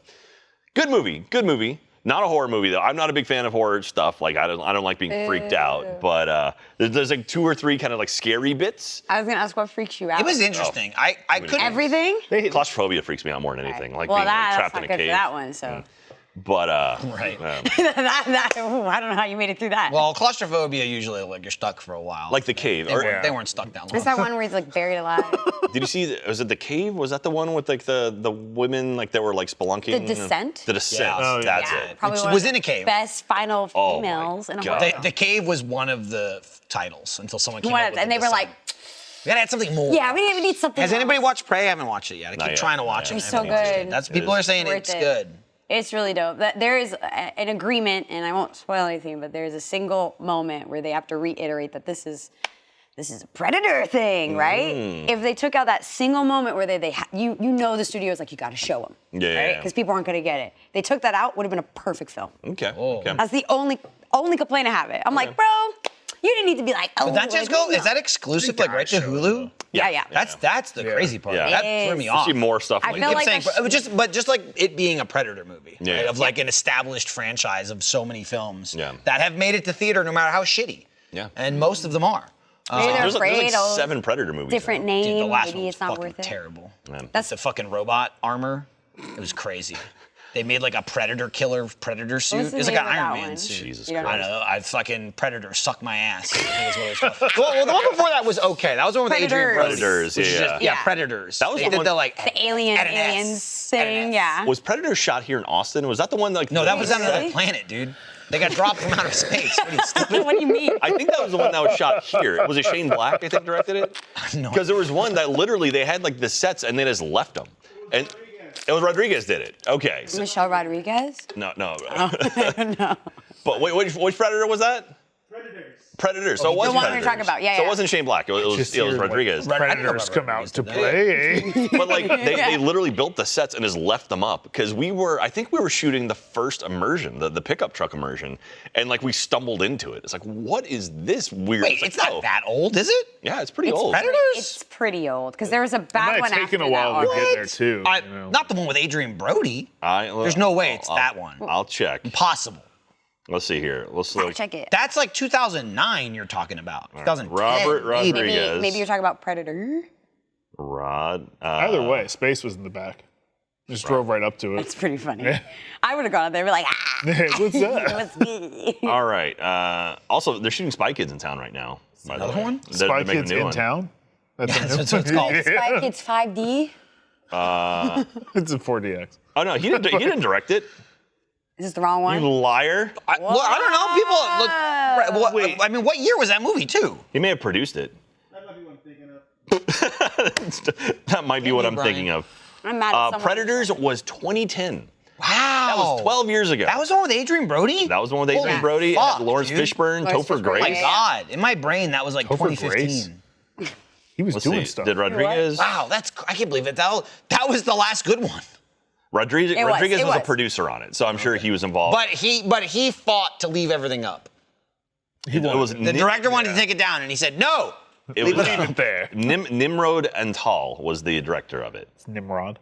good movie. Not a horror movie though. I'm not a big fan of horror stuff. Like I don't like being freaked out. But there's like 2 or 3 kind of like scary bits. I was gonna ask what freaks you out. It was interesting. I couldn't. everything. Claustrophobia freaks me out more than anything. Like Well, being like, that's trapped not in a good cave. for that one. So But Right. I don't know how you made it through that. Well, claustrophobia usually like you're stuck for a while. like the cave. they weren't stuck that long. is that one where he's like buried alive? Did you see? Was it the cave? Was that the one with like the women like that were like spelunking? The Descent? The Descent. Yeah. Oh, yeah. That's Yeah, it. probably Which one was of in the a cave. Best final Oh my females in a God. horror. The cave was one of the titles until someone came One up of- with and the they were Descent. like, We gotta add something more. yeah, we need something. Has anybody else. watched Prey? I haven't watched it yet. I keep yet. trying to watch Yeah. it. It's I so haven't watched it. good. That's people are saying Worth it's it. good. It's really dope. There is an agreement, and I won't spoil anything, but there's a single moment where they have to reiterate that this is a Predator thing, right? If they took out that single moment where you know the studio is like, you got to show them, Yeah. right? Because people aren't gonna get it. They took that out, would have been a perfect film. Okay. Oh. Okay. That's the only complaint I have. I'm like, bro, you didn't need to be like, oh. But that just like, go. Is that exclusive, like right to Hulu? Yeah. That's the crazy part. Yeah. That It threw me is. off. See more stuff. I like feel that. like saying, that but just like it being a Predator movie, Yeah. right? Of like an established franchise of so many films Yeah. that have made it to theater no matter how shitty. Yeah. And most of them are. Maybe they're There's afraid like of 7 Predator movies. different now. Dude, name. the last Maybe one was it's not fucking worth it. terrible. Man. That's the fucking robot armor. It was crazy. They made like a Predator killer Predator suit. was the It's like name an of that Iron Man one? suit. Jesus You don't Christ. I know. I fucking Predator suck my ass. I think is what it was called. well, the one before that was okay. That was the one with Adrian Brody. Predators, which is yeah. just- Yeah. Predators. That was they the did one- like The alien at an S, aliens at an thing, S. yeah. Was Predator shot here in Austin? Was that the one like? No, that was on another Really? planet, dude. They got dropped from outer space. What are you stupid? What do you mean? I think that was the one that was shot here. Was it Shane Black? I think directed it. No. Because there was one that literally they had like the sets and they just left them, and it was Rodriguez did it. Okay. So, Michelle Rodriguez? no. No. But wait, which Predator was that? Predator. So it was The one we were Predators. talking about, yeah, So it yeah. wasn't Shane Black. It was hear, like, Rodriguez. Predators come out to play. But like they literally built the sets and just left them up because I think we were shooting the first immersion, the pickup truck immersion, and like we stumbled into it. It's like, what is this weird? Wait, like, it's not oh, that old, is it? Yeah, it's pretty old. Predators? It's pretty old because there was a It bad might one have after taken a while that to get already. there too. you know. Not the one with Adrian Brody. There's no way it's that one. I'll check. Impossible. Let's see here. Let's look. Check it. That's like 2009 you're talking about. 2010. Robert maybe. Rodriguez. Maybe you're talking about Predator. Rod. Either way, space was in the back. Just drove right up to it. It's pretty funny. I would have gone up there and be like, What's that? what's good? All right. Also, they're shooting Spy Kids in town right now. By the Another way. one? They're Spy making a Kids new in one. town? That's That's what it's called. Spy Kids 5D. It's a 4DX. Oh no, he didn't direct it. Is this the wrong one? You liar. I don't know. People look. Right, well, Wait. I mean, what year was that movie too? He may have produced it. That might be what I'm thinking of. That might be what I'm Brian. thinking of. I'm mad at someone. Predators was 2010. Wow. That was 12 years ago. That was the one with Adrian Brody? That was the one with Adrian Holy Brody, fuck, and Lawrence dude. Fishburne, Lawrence Topher Fishburne, Oh my Grace. God. In my brain, that was like Topher 2015. Grace? He was Let's doing see. stuff. Did Rodriguez? Wow, I can't believe it. That was the last good one. Rodriguez It was a was. producer on it, so I'm sure he was involved. But he fought to leave everything up. it was The director wanted to take it down, and he said no. Leave it there. Nimrod Antal was the director of it. It's Nimrod.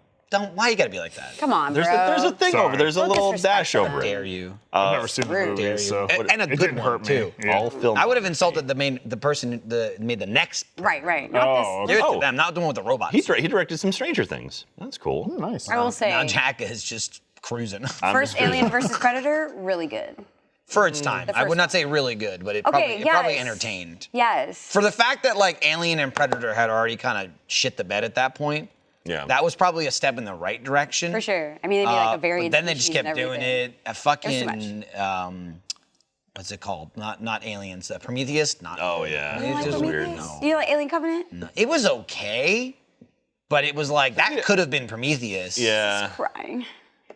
Why you gotta be like that? Come on, There's bro. a thing Sorry. over. There's a Don't little disrespect dash them. over Dare it. you? I've never seen the rude. movie, so And a it good didn't one, hurt me. too. Yeah. All film. I would have insulted the person that made the next. Right. Not Oh, this. Do it Oh. to them, not the one with the robots. He directed some Stranger Things. That's cool. Nice. I will say, Now Jack is just cruising first Alien versus Predator, really good. for its time. I first would not say really good, but it Okay, probably yes. entertained. Yes. For the fact that like Alien and Predator had already kind of shit the bed at that point, Yeah. that was probably a step in the right direction. For sure. I mean, they made like a variant. But then they just species kept and doing everything. it. A It fucking what's it called? Not Aliens. Prometheus. Not. Oh yeah. You like It's just weird. Prometheus? No. Do you like Alien Covenant? It was okay, but it was like that could have been Prometheus. Yeah. Crying.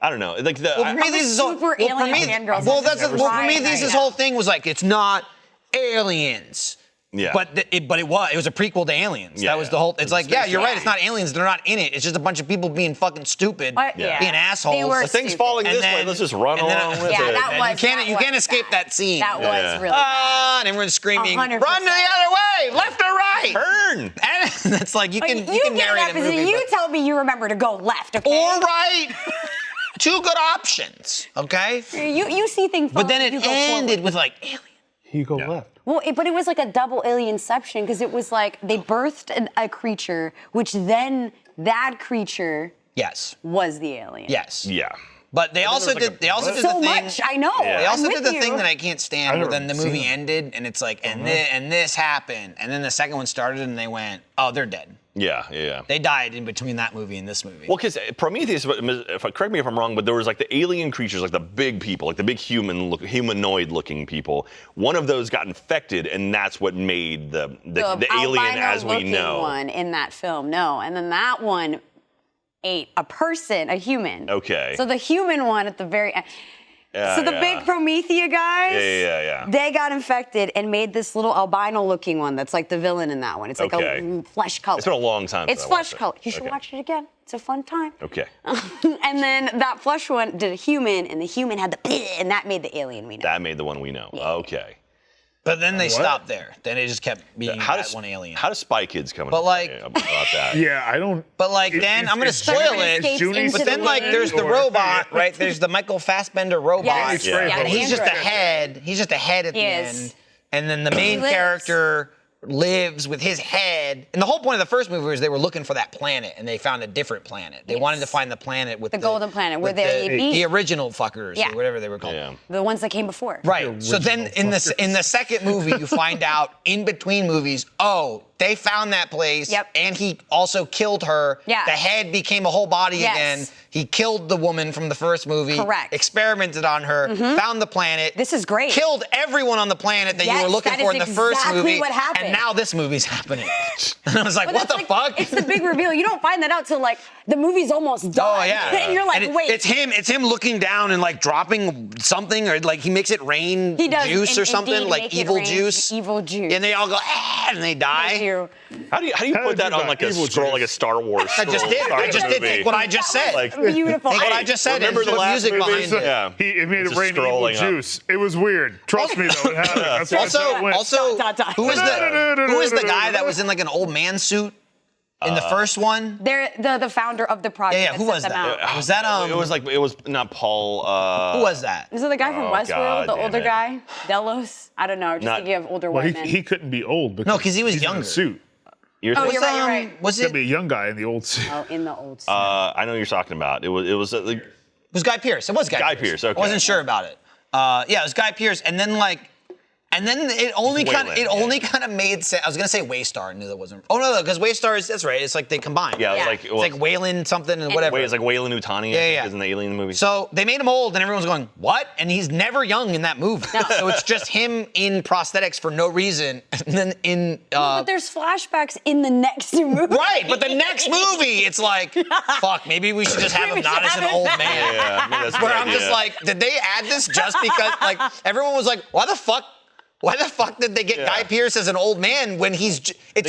I I don't know. Like the Well, Prometheus' whole, super alien fangirl. well, that's Never well, seen it. Prometheus' Right. whole thing was like it's not aliens. yeah. But it was a prequel to Aliens. Yeah, that was yeah. the whole. It's like, yeah, you're right. Yeah. It's not aliens. They're not in it. It's just a bunch of people being fucking stupid, What? Yeah. being assholes. They were the thing's stupid. falling And this way. then- Let's just run and then- along with Yeah, it. that And was- you can't escape that scene. That was Yeah. really. And everyone's screaming, 100%. "Run the other way, left or right?" Turn. And it's like you can you get narrate that a position. movie, You but- tell me you remember to go left, okay? or right. Two good options, okay? You see things. But then forward, you it go ended forward. with like alien. You go Yeah. left. Well, but it was like a double alienception because it was like they birthed a creature, which then that creature Yes. was the alien. Yes. Yeah. But they also was like did. a- They also what? did So the thing. much, I know. Yeah. They also I'm did with the thing you. that I can't stand, I where then the haven't movie seen it. ended, and it's like, and this happened, and then the second one started, and they went, oh, they're dead. Yeah. They died in between that movie and this movie. Well, because Prometheus, correct me if I'm wrong, but there was like the alien creatures, like the big people, like the big humanoid-looking people. One of those got infected, and that's what made the alien as we albino-looking know. one in that film. No, and then that one ate a person, a human. Okay. So the human one at the very end. Yeah, So the yeah. big Promethea guys, Yeah. they got infected and made this little albino-looking one that's like the villain in that one. It's like Okay. a flesh color. It's been a long time It's since I watched flesh it. color. You should Okay. watch it again. It's a fun time. Okay. And then that flesh one did a human, and the human had the and that made the alien we know. That made the one we know. Okay. but then they stopped there. Then it just kept being How that does one alien. How does Spy Kids come? But, into like- play about that? Yeah, I don't. But like Is- then is- I'm gonna is spoil Junie- it. is Junie But But then like still there's the in, or- robot, right? There's the Michael Fassbender robot. Yes. Yeah. Yeah, And the he's just a android. head. He's just a head at He the is. end. And then the main lives. character lives with his head. And the whole point of the first movie was they were looking for that planet, and they found a different planet. They wanted to find the planet with The golden planet, where with they beat- the original fuckers, Yeah. or whatever they were called. Yeah. The ones that came before. Right. So then in the second movie, you find out in between movies, oh, they found that place, Yep. and he also killed her. Yeah. The head became a whole body Yes. again. He killed the woman from the first movie. Correct. Experimented on her. Found the planet. This is great. Killed everyone on the planet that you Yes, were looking that for is in the first exactly movie. what happened. And now this movie's happening. And I was like, But what that's the like- fuck? It's the big reveal. You don't find that out till like the movie's almost done. Oh yeah, And you're like, And wait. It's him looking down and like dropping something, or like he makes it rain He does, juice in- or something, indeed like make it evil rain juice. evil juice. And they all go, ah, and they Thank die. you. How do you How put did that you on got like a evil scroll, juice? like a Star Wars? I just scroll, did. Star I just Wars did. movie? Think what I just said. Like- Beautiful. Think what I just said. Remember and the put last music movie? behind it. Yeah. It made it Just rain evil scrolling up. juice. It was weird. Trust me, though, it happened. That's why Also, it went. who is the guy that was in like an old man suit in the first one? They're the founder of the project. Yeah, who that was set them that? out. Was that It was not Paul. who was that? Is it the guy from Oh, Westworld, God the damn older it. guy? Delos? I don't know. Just Not- thinking of older Well, white men. he couldn't be old because No, 'cause he was he's in a younger. suit. You're Oh, thinking- you're right, you're right. Was He's it? gonna be a young guy in the old suit. Oh, in the old suit. I know what you're talking about. It was like, It was Guy Pearce. It was Guy Pearce. Okay. I wasn't sure about it. Yeah, it was Guy Pearce. And then like And then it only Wayland, kind of made sense. I was gonna say Waystar, I knew that wasn't. Oh no, because Waystar is that's right. It's like they combine. Yeah, Yeah. it's like It's like Wayland something and whatever. Wait, it's like Wayland Utani. Yeah. Is in the Alien movie. So they made him old, and everyone's going, "What?" And he's never young in that movie. So it's just him in prosthetics for no reason, and then in. But there's flashbacks in the next movie. Right, but the next movie, it's like, fuck, maybe we should just have him not as an old man. yeah, maybe that's a Where good I'm just idea. like, did they add this just because, like, everyone was like, why the fuck did they get Guy Pearce as an old man when it's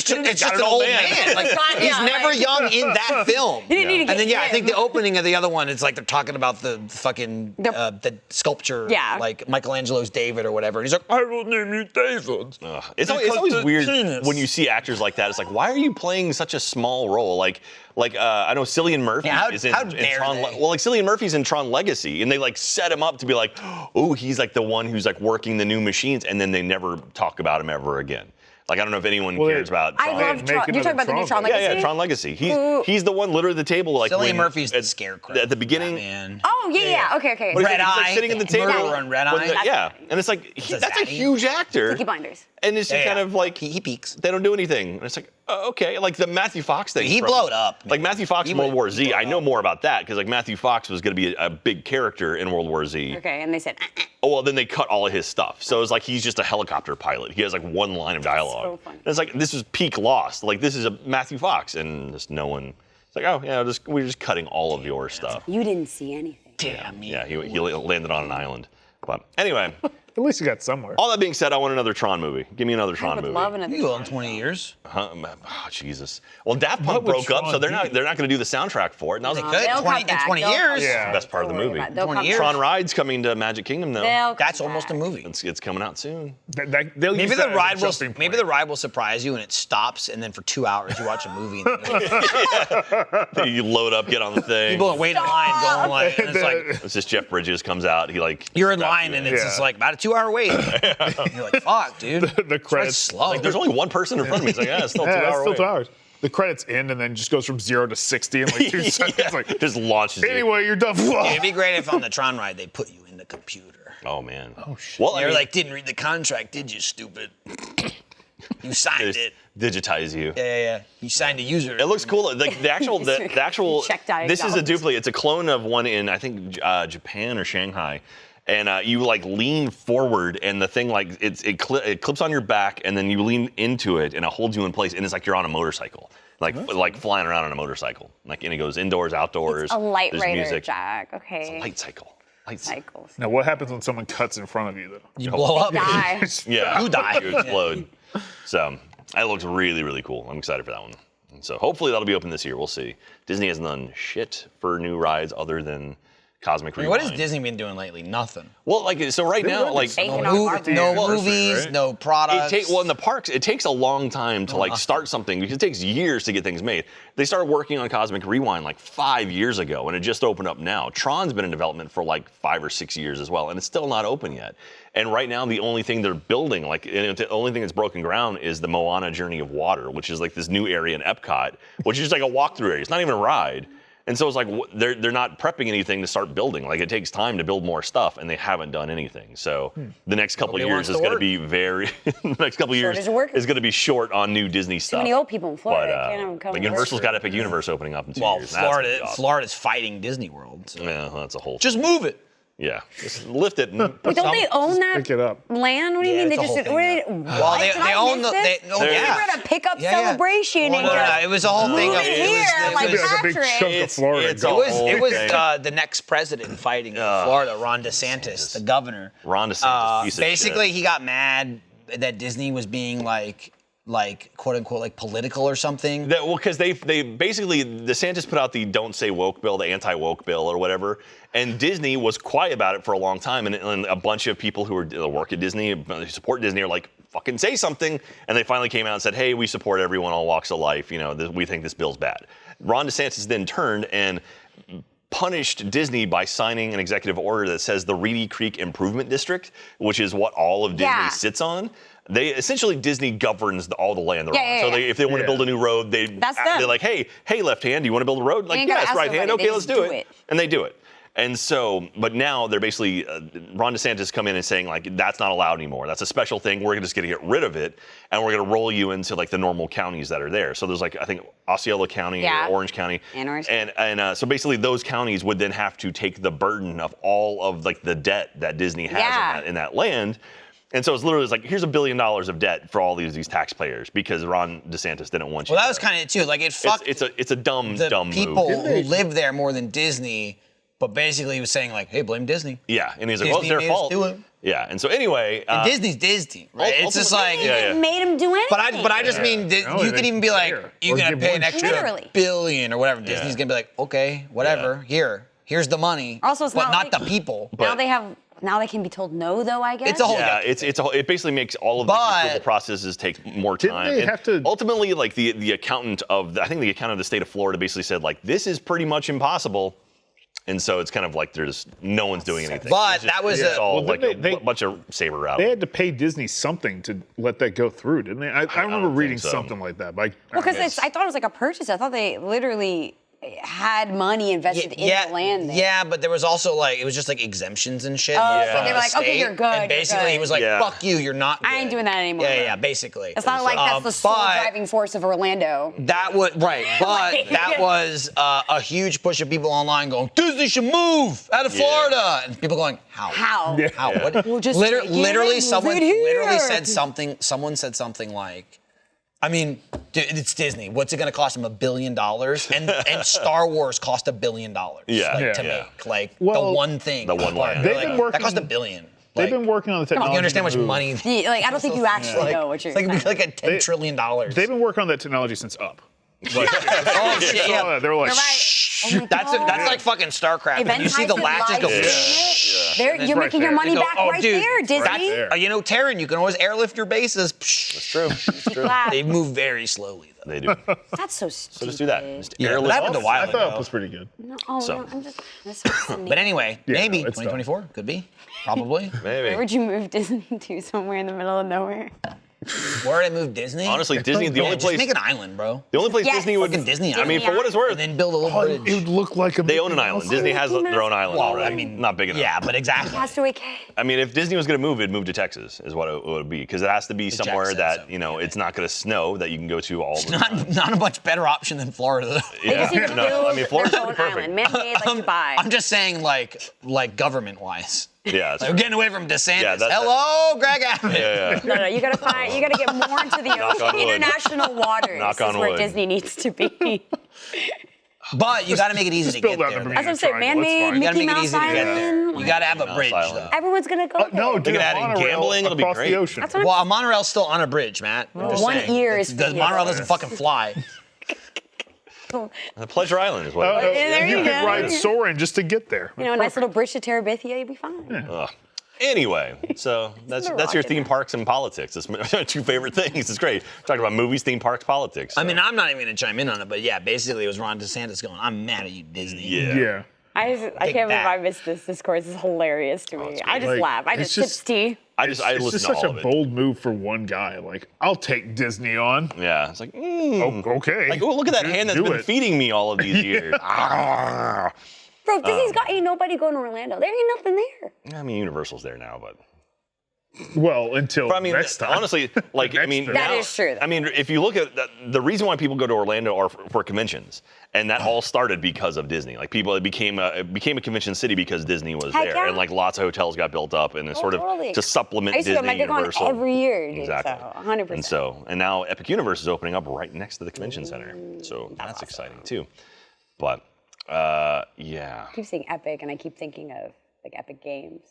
could've just got an an old old man? Like, Yeah, he's never like- young in that film. He didn't need to get And then, yeah, I hit. think the opening of the other one, it's like they're talking about the fucking, the sculpture, Yeah. like Michelangelo's David or whatever. And he's like, I will name you David. It's always weird when you see actors like that. It's like, why are you playing such a small role? Like I know Cillian Murphy is in, how in dare Tron. they? Well, like Cillian Murphy's in Tron Legacy, and they like set him up to be like, oh, he's like the one who's like working the new machines, and then they never talk about him ever again. Like I don't know if anyone cares about Tron. I love Make Tron. You're talking about the new another Tron Tron Legacy? Tron Legacy. He's the one literally at the table like Cillian when- Murphy's the at- scarecrow. at the beginning. Man. Oh, yeah. Okay. What is Red it? He's like Eye. sitting at the table. Murderer on Red when Eye. the- yeah, and it's like that's a Zaddy. huge actor. Peaky Blinders. And it's just kind of like he peaks. they don't do anything. And it's like, oh, okay, like the Matthew Fox thing. He blowed up, Like man. Matthew Fox in World War Z. I know more about that because like Matthew Fox was going to be a big character in World War Z. Okay, and they said, Oh well, then they cut all of his stuff. So it's like he's just a helicopter pilot. He has like one line of dialogue. so funny. And it's like this is peak Lost. Like this is a Matthew Fox, and just no one. It's like, oh yeah, we're just cutting all of your stuff. you didn't see anything. Damn Yeah, he landed on an island. But anyway, At least you got somewhere. all that being said, I want another Tron movie. Give me another I Tron would movie. love another You will in Tron 20 years. Huh? Oh, Jesus. Well, Daft Punk What would broke up, so Tron they're be? not going to do the soundtrack for it. And I was They like, could. They'll 20 come back. in 20 They'll come years. back. Yeah. best part of the Don't worry movie. about it. They'll 20 come years. back. Tron Ride's coming to Magic Kingdom though. They'll That's come almost a back. movie. It's coming out soon. They'll Maybe use the that as a ride will jumping maybe point. the ride will surprise you and it stops and then for 2 hours you watch a movie. In the middle. You load up, get on the thing. People wait in line going like, and it's like It's just Jeff Bridges comes out. He like you're in straps line you and in. it's just like about a 2 hour wait. And you're like, fuck, dude. The That's credits. slow. Like, there's only one person in front of me. It's like, yeah, it's still 2 Yeah, it's hours. still 2 hours. The credits end and then just goes from 0 to 60 in like 2 seconds. Like, Just launches you. anyway, you're done. It'd be great if on the Tron ride they put you in the computer. Oh man. Oh shit. Well, I You're mean, like, didn't read the contract, did you, stupid? You signed just it. digitize you. Yeah. You signed a user. It looks cool. Like the actual. Check This is a diagrams. duplicate. It's a clone of one in I think Japan or Shanghai, and you like lean forward, and the thing like it clips on your back, and then you lean into it, and it holds you in place, and it's like you're on a motorcycle, like flying around on a motorcycle. Like and it goes indoors, outdoors. A light there's rider, music. Jack. Okay. Light cycle. Light cycle. Cycles. Now, what happens when someone cuts in front of you, though? You blow up. Die. Yeah, You die. You explode. So that looks really, really cool. I'm excited for that one. And so hopefully that'll be open this year. We'll see. Disney hasn't done shit for new rides other than Cosmic Rewind. What has Disney been doing lately? Nothing. Well, like so right now, like Taking No, off our no borders. movies, right? no products. in the parks, it takes a long time to like start something because it takes years to get things made. They started working on Cosmic Rewind like 5 years ago, and it just opened up now. Tron's been in development for like 5 or 6 years as well, and it's still not open yet. And right now, the only thing they're building, the only thing that's broken ground is the Moana Journey of Water, which is like this new area in Epcot, which is just like a walkthrough area. It's not even a ride. And so it's like they're not prepping anything to start building. Like it takes time to build more stuff, and they haven't done anything. So the next couple of Nobody years wants is to going to work. be very. The next couple of years Shortage of work. is going to be short on new Disney stuff. many old people in Florida. But, Can't even come like to Universal's work. got Epic Universe opening up in 2 Well, years. That's gonna be awesome. Florida's fighting Disney World. So. Yeah, that's a whole. Just move it. Yeah, just lift it. And Wait, don't they own that pick it up. land? What do you Yeah, mean? They it's a just whole where thing, did, Well, what? they Did I own miss the. this? Oh, They're- yeah. We're at a pickup Yeah, yeah. celebration and No, just it was a whole thing. move Of, it it here was, like it was, There's a big Patrick. chunk of It's- Florida. it's gone. a whole it was thing. the next president fighting in Florida, Ron DeSantis, the governor. Ron DeSantis, piece of Basically, shit. he got mad that Disney was being like quote unquote like political or something. Well, because they basically DeSantis put out the "Don't Say Woke" bill, the anti-woke bill or whatever, and Disney was quiet about it for a long time, and a bunch of people who work at Disney, who support Disney, are like, "Fucking say something," and they finally came out and said, "Hey, we support everyone, all walks of life. You know, we think this bill's bad." Ron DeSantis then turned and punished Disney by signing an executive order that says the Reedy Creek Improvement District, which is what all of Disney Yeah. sits on. They essentially Disney governs all the land they're Yeah, on. yeah, So yeah. if they want to Yeah. build a new road, That's them. they're like, hey, left hand, do you want to build a road? Like, ain't gotta yes, ask right hand, nobody. okay, They let's just do do it. it. And they do it. And so, but now they're basically, Ron DeSantis come in and saying like, that's not allowed anymore. That's a special thing. We're just going to get rid of it. And we're going to roll you into like the normal counties that are there. So there's like, I think Osceola County or Orange County. And Orange And so basically those counties would then have to take the burden of all of like the debt that Disney has in that land. And so it's literally like, here's $1 billion of debt for all these taxpayers because Ron DeSantis didn't want you. Well, that was kind of it too. Like it fucked. It's a dumb people move. who live there more than Disney. But basically, he was saying like, "Hey, blame Disney." Yeah, and he's like, "Well, it's Disney their made us fault." do it. Yeah, and so anyway, Disney's Disney, right? It's just like, Made him do anything. but I just mean No, you could even be like, fair. you're Or gonna give pay one an extra Literally. billion or whatever. Disney's gonna be like, okay, whatever. Here's the money. Also, it's but not not like- the people. Now they can be told no, though, I guess. It's a whole. yeah, it basically makes all of the approval processes take more Didn't time. they And have to- ultimately, like the accountant of I think the accountant of the state of Florida basically said like, this is pretty much impossible. And so it's kind of like no one's doing anything. But It's just- that was it's a- all Well, like didn't a they- bunch of saber They rattling. had to pay Disney something to let that go through, didn't they? I remember don't reading think so. something like that. Like, Well, because I thought it was like a purchase. I thought they literally had money invested in the land there. Yeah, but there was also like it was just like exemptions and shit. Oh, from so they the were like, okay, state, you're good, And you're basically, good. he was like, Yeah. "Fuck you, you're not." I ain't good." doing that anymore. Yeah, basically. It's not like that's the sole but- driving force of Orlando. That was right, but that was a huge push of people online going, Disney should move out of Florida, and people going, how? How? How? What? We'll just Liter- take it literally, and someone move it here. literally said something. Someone said something like, I mean, it's Disney. What's it going to cost them $1 billion? And Star Wars cost $1 billion. Yeah. like, Yeah. to Yeah. make like Well, the one thing. the one part. land. They're They've been like, working- that cost $1 billion. they've Like, been working on the technology. you understand how to much move. money? Like, I don't think you actually Like, know what you're it's like, saying. like a $10 trillion. They've been working on that technology since Up. Like, Oh shit! saw Yeah. that. They were like, You're right. Oh my That's God. like fucking StarCraft. Event You see the Tyson latches live go. streaming it. There, you're right making your there. money They go, back "Oh, right dude, there, Disney. right there. You know, Terran, you can always airlift your bases. That's true. That's true. Clap. They move very slowly, though. They do. That's so stupid. So just do that. Just Yeah, airlift that happened a off. while I thought Up ago. was pretty good. No, oh, So. no, I'm just. That's so silly. But anyway, Yeah, maybe no, it's 2024 could be, probably. Maybe. Where would you move Disney to? Somewhere in the middle of nowhere? Where would I move Disney? Honestly, Disney, the Yeah, only just place, make an island, bro. the only place Yes. Disney would. Fucking Disney I mean, Island. for what it's worth, And then build a little Oh, bridge. it would look like a. they own an island. Disney has their own island Well, already. I mean, not big enough. Yeah, but exactly. Castaway Cay. I mean, if Disney was going to move, it'd move to Texas, is what it would be, because it has to be Jack somewhere said that so. it's not going to snow that you can go to all the time. Not a much better option than Florida. Though. They just need to No, build I mean, Florida's their own perfect. island, man-made like Dubai. I'm just saying, like government-wise. Yeah, Like, we're getting away from DeSantis. Yeah, Hello, Greg Abbott. yeah. No, you gotta get more into the Knock on ocean. wood. International waters Knock is on where wood. Disney needs to be. But you got to make it easy to build get out there. the though. That's what I'm saying. Triangle, it's Man-made fine. You got to Mickey make it Mouse easy to get there. Island. You got to have a Mouse bridge, Island. though. Everyone's gonna go there. No, dude, at that in monorail gambling, it'll be across great. the ocean. That's what I'm Well, a monorail's still on a bridge, Matt. I'm just One saying. ear is The for monorail you. doesn't fucking fly. Pleasure Island is what Oh, it no, is. there you you could go. ride Soarin' just to get there. You know, a nice little bridge to Terabithia, you'd be fine. Ugh. Anyway, so that's your rocket theme now. parks and politics. That's my two favorite things. It's great. Talking about movies, theme parks, politics. I mean, I'm not even going to chime in on it, but yeah, basically it was Ron DeSantis going, I'm mad at you, Disney. yeah. Yeah. I Take can't believe that. I missed this discourse. It's hilarious to me. I just Like, laugh. I it's just sip just- tea. I It's listen just to such all a of it. bold move for one guy. Like, I'll take Disney on. Yeah, it's like, Oh, okay. like, oh, look at that hand that's Do been it. feeding me all of these years. Bro, Disney's got ain't nobody going to Orlando. There ain't nothing there. I mean, Universal's there now, but. Well, until But I mean, next time. honestly, like, I mean, Next That now- is true, though. I mean, if you look at the reason why people go to Orlando are for conventions, and that all started because of Disney. Like, it became a convention city because Disney was Heck there, yeah. and like lots of hotels got built up, and it's sort of totally. to supplement I used to go Disney to MegaCon Universal every year, dude. Exactly. So 100%. And now Epic Universe is opening up right next to the convention center, so that's exciting too. But yeah, I keep saying Epic, and I keep thinking of like Epic Games.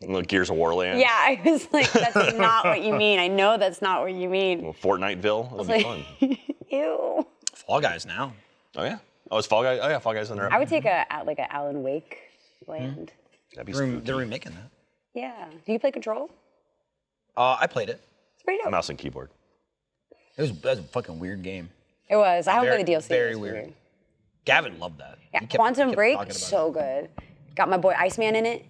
Like Gears of War land. Yeah, I was like, that's not what you mean. I know that's not what you mean. Well, Fortniteville. It'll be like- fun. Ew. Fall Guys now. Oh yeah. Oh, it's Fall Guys. Oh yeah, Fall Guys on there. I would take a Alan Wake land. That'd be They're spooky. remaking that. Yeah. Do you play Control? I played it. It's pretty dope. Mouse and keyboard. That was a fucking weird game. It was. I haven't Very- played the DLC. very It's weird. Gavin loved that. Yeah, He kept- Quantum kept Break, talking about so good. Got my boy Iceman in it,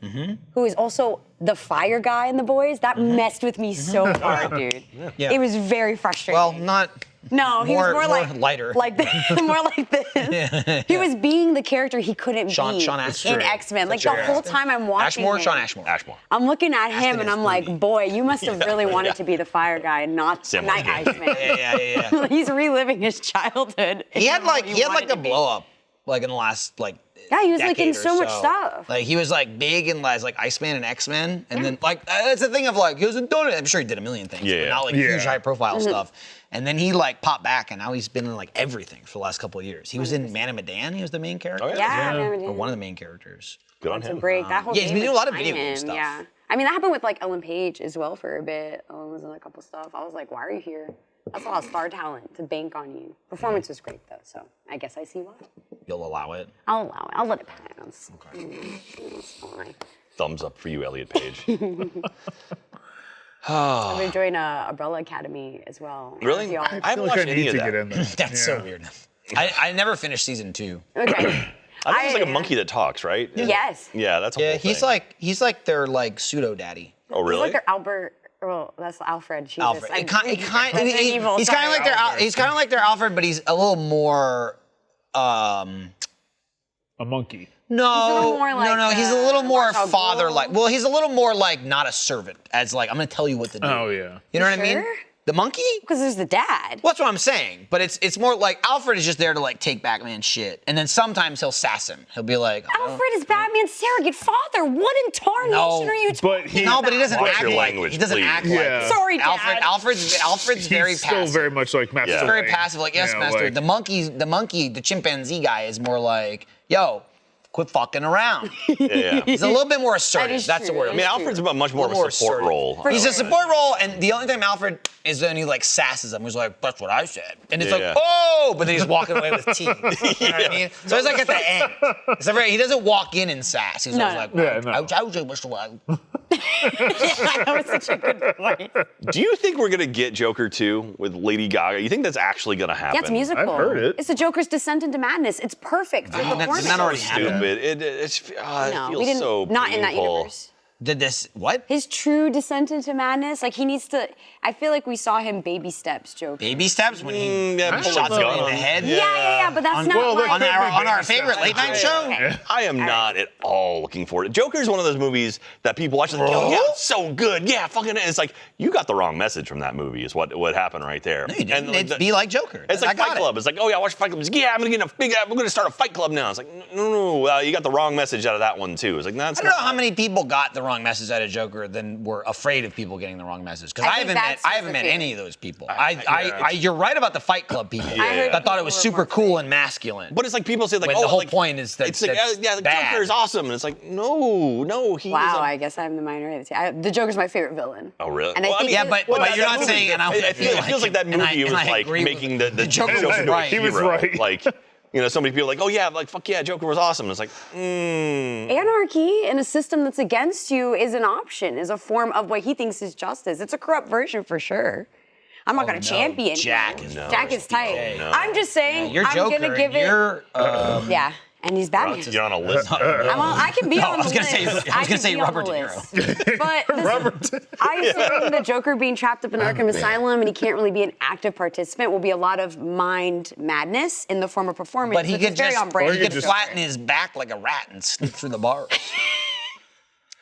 who is also the fire guy in The Boys. That messed with me so hard, dude. Yeah. It was very frustrating. Well, not No, he was more like lighter. like this, more like this. He was being the character he couldn't Sean be Ashmore. in X-Men. Like the whole time I'm watching Ashmore, him, Sean Ashmore. Ashmore. I'm looking at him and is I'm like, boy, you must have really wanted to be the fire guy, not Sam Night Lane. Iceman. Yeah. He's reliving his childhood. He had like wanted a to be. blow up like in the last like Yeah, he was like in decade or so much stuff. Like he was like big in like Iceman and X-Men, and then like it's a thing of like he wasn't doing it. I'm sure he did a million things, Yeah. but not like huge high profile stuff. And then he like popped back, and now he's been in like everything for the last couple of years. He was in Man of Medan. He was the main character. Oh, yeah? Yeah, Or one of the main characters. Good on to him. break that whole Yeah, he's been game doing a lot of was video game time, stuff. Yeah, I mean that happened with like Ellen Page as well for a bit. Ellen was in a couple stuff. I was like, why are you here? That's a lot of star talent to bank on you. Performance was great though, so I guess I see why. You'll allow it. I'll allow it. I'll let it pass. It's fine. Thumbs up for you, Elliot Page. I've been enjoying Umbrella Academy as well. Really? Y'all- I I haven't feel like watched I any need of to that. get in there. That's so weird. I never finished season 2. Okay. I think it's like a monkey that talks, right? Yes. Yeah, that's a Yeah, whole he's like their like pseudo daddy. Oh, He's really? like their Albert. Well, that's Alfred. Jesus. Alfred. I'm- He's kind that's an evil. he's kind of Sorry. like their he's kind of like their Alfred, but he's a little more. A monkey. No, more like, no, he's a little more Marshall father-like. Gould. Well, he's a little more like not a servant, as like I'm gonna tell you what to do. Oh yeah. You know what I mean? Sure? The monkey? Because there's the dad. Well, that's what I'm saying. But it's more like Alfred is just there to like take Batman shit, and then sometimes he'll sass him. He'll be like, oh. Alfred is Batman's surrogate father. What in tarnation No, are you talking but he- No, but he doesn't Watch act your like language, he doesn't please. act Yeah. like it. Sorry, Dad. Alfred's very He's still passive. very much like Master. Yeah. very Wayne. passive. Like, yes, You know, master. like- The chimpanzee guy is more like, yo, quit fucking around. Yeah. He's a little bit more assertive. is That's the true. word. I mean, Alfred's much more of More a support assertive. role. He's a support role, and the only time Alfred is when he like sasses him. He's like, "That's what I said," and it's Yeah. like, "Oh!" But then he's walking away with tea. You know what I mean? So it's like at the end. So he doesn't walk in and sass. He's always like, Yeah, no. "I was Mr. Wang." That was such a good point. Do you think we're gonna get Joker 2 with Lady Gaga? You think that's actually gonna happen? Yeah, it's musical. I've heard it. It's the Joker's descent into madness. It's perfect for Didn't performance. that already happen? Stupid. It No, feels we didn't. so Not in that painful. universe. Did this what? His true descent into madness, like he needs to. I feel like we saw him baby steps, Joker. Baby steps when he Yeah, pull shots his him gun in the on. head. Yeah, but that's not well, like. On our Baby favorite steps. late night show. Okay. I am not at all looking forward to it. Joker's one of those movies that people watch and like, oh, yeah, it's so good. Yeah, fucking. It's like you got the wrong message from that movie. Is what happened right there. No, you didn't. like, It'd be like Joker. It's I like got Fight it. Club. It's like, oh yeah, I watch Fight Club. It's like, yeah, I'm gonna start a Fight Club now. It's like, no, you got the wrong message out of that one too. It's like, that's I don't know how many people got the wrong message out of Joker than were afraid of people getting the wrong message. Because I think that's I haven't the met fear. any of those people. You're right about the Fight Club people. heard that thought it was people super were more cool and masculine. But it's like people say like, When oh, the whole like, point is that it's like, that's yeah, the bad. Joker is awesome, and it's like, no, he is Wow, a I guess I'm the minority. The Joker's my favorite villain. Oh, really? And I Well, think yeah, that- but that you're not movie- saying, and it feels like that and movie was like agree with- making the Joker Joker was into right. a He was hero. right. Like, so many people are like, oh yeah, like fuck yeah, Joker was awesome. And it's like, Anarchy in a system that's against you is an option, is a form of what he thinks is justice. It's a corrupt version for sure. I'm not going to champion Jack him. is Jack is tight. no. I'm just saying, You're I'm Joker. going to give and it. You're, Yeah, and he's Batman. you're on a list. I can be No, on I was the gonna say- list. I was gonna can say be on Robert the De list. But I'm saying the Joker being trapped up in Arkham Asylum and he can't really be an active participant will be a lot of mind madness in the form of performance. but he which could is very just on brand. he he could could just- flatten his back like a rat and sneak through the bars.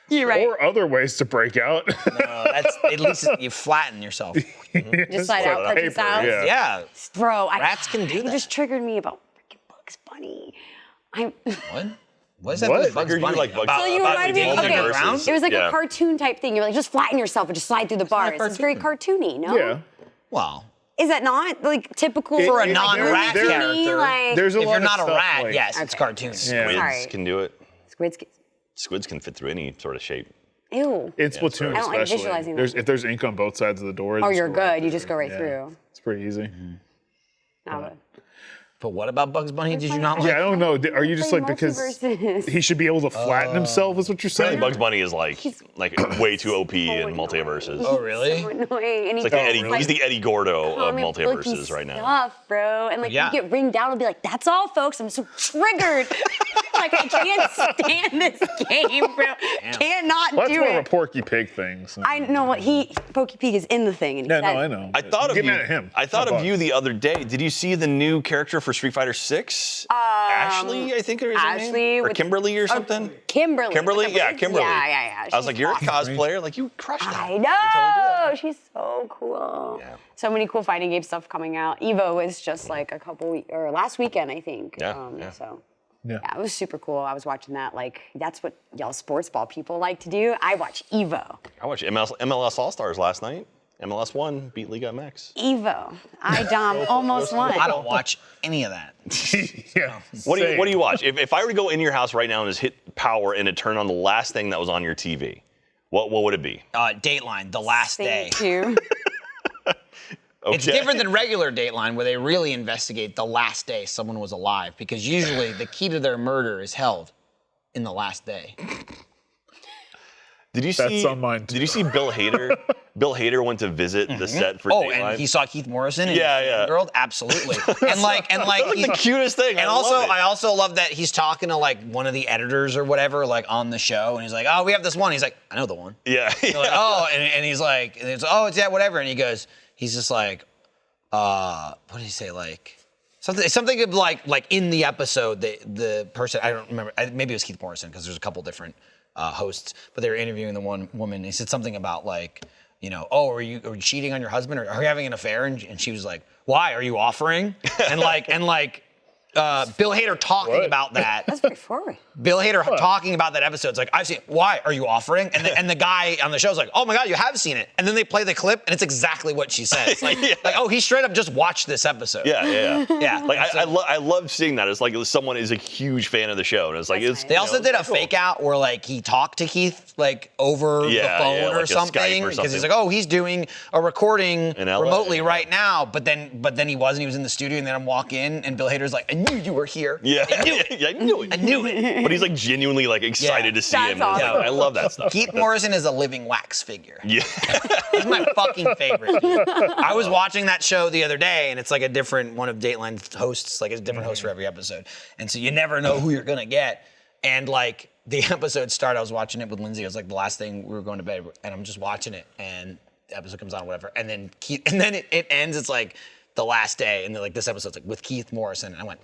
You're right. Or other ways to break out. That's at least you flatten yourself. Just slide out, punch paper, us out. yeah. Yeah. Bro, Rats can do it that. just triggered me about freaking Bugs Bunny. What? What is that What? with Bugs I heard you Bunny? like Bugs About- Bunny. So you about reminded me the of game okay. underground? It was like Yeah. a cartoon type thing. You're like, just flatten yourself and just slide through the bars. It's very cartoony, no? Yeah. Well, Is that not like typical for a It- non-rat there- character, Like, There's a if lot you're of not a stuff rat, like- yes, it's cartoon. Yeah. Squids Sorry. can do it. squids. Squids can fit through any sort of shape. Ew. In Splatoon, I don't like especially. visualizing that. If there's ink on both sides of the door. Oh, just you're go right good. You through. just go right Yeah. through. It's pretty easy. Not good. But what about Bugs Bunny? Did you not like? Yeah, I don't know. Are you just Play like because multiverses. he should be able to flatten himself? Is what you're saying? Bugs Bunny is like way too OP in annoying. multiverses. Oh, really? So annoying. And It's like the Eddie, he's the Eddie Gordo of comic multiverses booky right now. Stuff, bro. And like Yeah. you get ringed out, it'll be like, that's all, folks. I'm so triggered. like, I can't stand this game, bro. Cannot Well, that's do more of a it. Porky Pig thing. So. I know what Pokey Pig is in the thing. And he Yeah, no, said- I know. I thought of Get you. mad at him. I thought Not of you the other day. Did you see the new character for Street Fighter 6? Ashley, I think, or is her name? Ashley Or with- Kimberly or something? Kimberly. Kimberly? with the Yeah, wigs. Kimberly. Yeah. I was like, She's you're awesome. a cosplayer. Like, you crushed that. I You could totally do that. know. She's so cool. Yeah. So many cool fighting game stuff coming out. Evo is just like a couple or last weekend, I think. Yeah. So Yeah. yeah, it was super cool. I was watching that. Like that's what y'all sports ball people like to do. I watch Evo. I watched MLS All-Stars last night. MLS won, beat Liga MX. Evo. I almost won. I don't watch any of that. Yeah. What do you watch? If I were to go in your house right now and just hit power and it turned on the last thing that was on your TV, what would it be? Dateline, The Last Day. Thank you. Okay. It's different than regular Dateline, where they really investigate the last day someone was alive, because usually the key to their murder is held in the last day. Did you That's see? on mine, too. Did you see Bill Hader? Bill Hader went to visit the set for Oh, Dateline. and he saw Keith Morrison and Yeah. Girl, absolutely. and like That's like the cutest thing. And I also love that he's talking to like one of the editors or whatever, like on the show, and he's like, "Oh, we have this one." He's like, "I know the one." Yeah. They're like, "Oh," and he's like, "Oh, it's that whatever," and he's just like, what did he say? Like something of like in the episode, the person, I don't remember, maybe it was Keith Morrison, because there's a couple different hosts, but they were interviewing the one woman. And he said something about like, "Oh, are you cheating on your husband, or are you having an affair?" And she was like, "Why? Are you offering?" and Bill Hader talking about that. That's pretty forward. Bill Hader talking about that episode. It's like, "I've seen it. Why are you offering?" And the guy on the show's like, "Oh my God, you have seen it." And then they play the clip, and it's exactly what she says. Like, oh, he straight up just watched this episode. Yeah. Yeah. Like I love seeing that. It's like someone is a huge fan of the show, and it's like That's it's. nice. They also did a fake out where like he talked to Keith like over the phone like or a Skype something, or because he's something. like, "Oh, he's doing a recording In LA, remotely yeah. right now," but then he wasn't. He was in the studio, and then I walk in, and Bill Hader's like, "I knew you were here. Yeah. I knew it. Yeah, I knew it. I knew it." But he's like genuinely like excited Yeah. to see That's him. And it's awesome. like, I love that stuff. Keith Morrison is a living wax figure. Yeah. He's my fucking favorite. Dude. I was watching that show the other day, and it's like a different one of Dateline's hosts, like a different host for every episode. And so you never know who you're gonna get. And like the episode started, I was watching it with Lindsay. It was like the last thing we were going to bed, and I'm just watching it, and the episode comes on, or whatever. And then it ends. It's like the last day, and then like this episode's like with Keith Morrison, and I went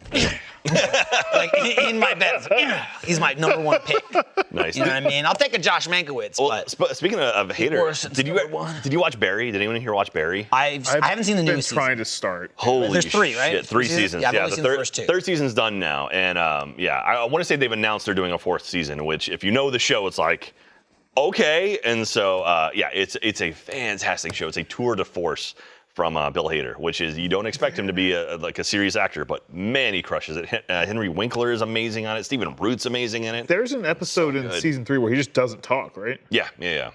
like in my bed. I was like, he's my number one pick. Nice. You know what I mean? I'll take a Josh Mankiewicz, Well, but speaking of Hader, Morrison's did number one. you watch Barry? Did anyone here watch Barry? I haven't seen the I've new been season. trying to start. Holy There's three, right? shit, three Three seasons? seasons. Yeah, I've only the seen the first two. third season's done now, and I want to say they've announced they're doing a fourth season. Which, if you know the show, it's like okay. And so it's a fantastic show. It's a tour de force from Bill Hader, which is you don't expect him to be like a serious actor, but man, he crushes it. Henry Winkler is amazing on it. Stephen Root's amazing in it. There's an episode in season 3 where he just doesn't talk, right? Yeah.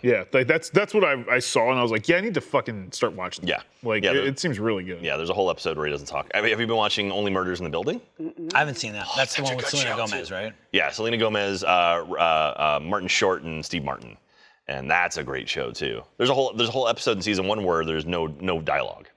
Yeah, like that's what I saw, and I was like, yeah, I need to fucking start watching that. Yeah. Like Yeah, it seems really good. Yeah, there's a whole episode where he doesn't talk. Have you been watching Only Murders in the Building? I haven't seen that. That's the such a one with good Selena show, Gomez, too. right? Yeah, Selena Gomez, Martin Short, and Steve Martin, and that's a great show too. There's a whole episode in season 1 where there's no dialogue.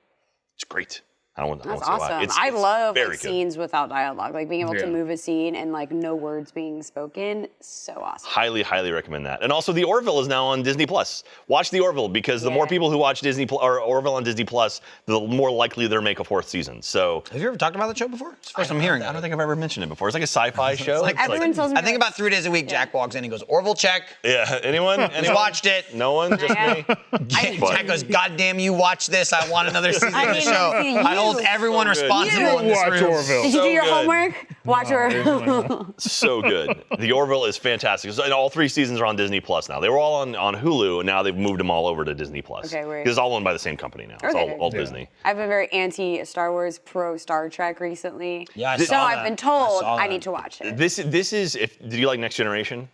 It's great. I don't That's say why. awesome. It's I love very like, good. scenes without dialogue, like being able Yeah. to move a scene and like no words being spoken. So awesome. Highly recommend that. And also, The Orville is now on Disney Plus. Watch The Orville because the more Yeah. people who watch Orville on Disney Plus, the more likely they'll make a fourth season. So Have you ever talked about that show before? It's the first I'm hearing I that. don't think I've ever mentioned it before. It's like a sci-fi show. like- It's like- Everyone tells me. I think about 3 days a week, Jack walks in, he goes, Orville check. yeah. Anyone? He's watched it. No one? Just Yeah. me? Jack goes, God damn you, watch this. I want another season I of the mean, show. you- I hold everyone So good. responsible You in this watch room. Orville. Did you so do your good. homework? Watch her. So good. The Orville is fantastic. So, and all 3 seasons are on Disney Plus now. They were all on Hulu, and now they've moved them all over to Disney Plus. Okay, weird. Because it's all owned by the same company now. It's Okay. all Disney. I've been very anti Star Wars, pro Star Trek recently. Yeah, I so saw I've that. been I told saw I that. need to watch it. This is did you like Next Generation?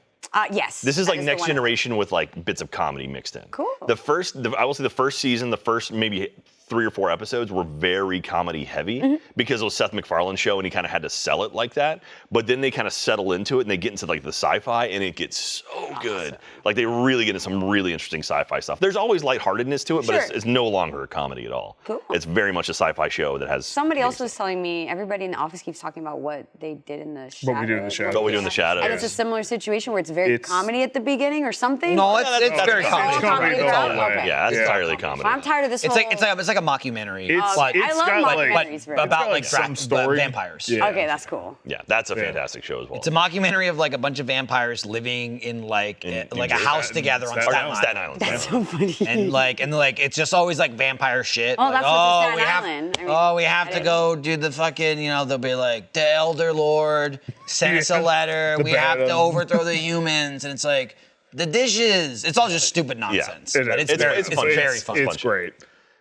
Yes. This is that like the Next one. Generation with like bits of comedy mixed in. Cool. I will say the first season, the first maybe 3 or 4 episodes were very comedy heavy because it was Seth MacFarlane's show and he kind of had to sell it like that. But then they kind of settle into it and they get into like the sci-fi and it gets so good. Like they really get into some really interesting sci-fi stuff. There's always lightheartedness to it, but Sure. it's no longer a comedy at all. Cool. It's very much a sci-fi show that has. Somebody else was telling me, everybody in the office keeps talking about what they did in the shadows. What we do in the shadows. What we do in the shadows. And it's a similar situation where it's very It's- comedy at the beginning or something. No, that's it's very comedy. comedy. Comedy the whole Okay. way. Yeah, that's entirely comedy. I'm tired of this It's whole... like a mockumentary. It's, but, I love got, like- documentaries. but very about got, like some story. vampires. Yeah. Okay, that's cool. Yeah, that's a fantastic show as well. It's a mockumentary of like a bunch of vampires living in like In like a Jersey. house together on Staten Staten Island. Staten Island. That's so funny. And like it's just always like vampire shit. Oh, like, that's what's in we Staten have, Island. I mean, we have I to didn't- go do the fucking, they'll be like, the Elder Lord sent us a letter. The We have to Batum. overthrow the humans. And it's like, the dishes. It's all just stupid nonsense. It But is. it's very, it's it's fun. very fun. It's great.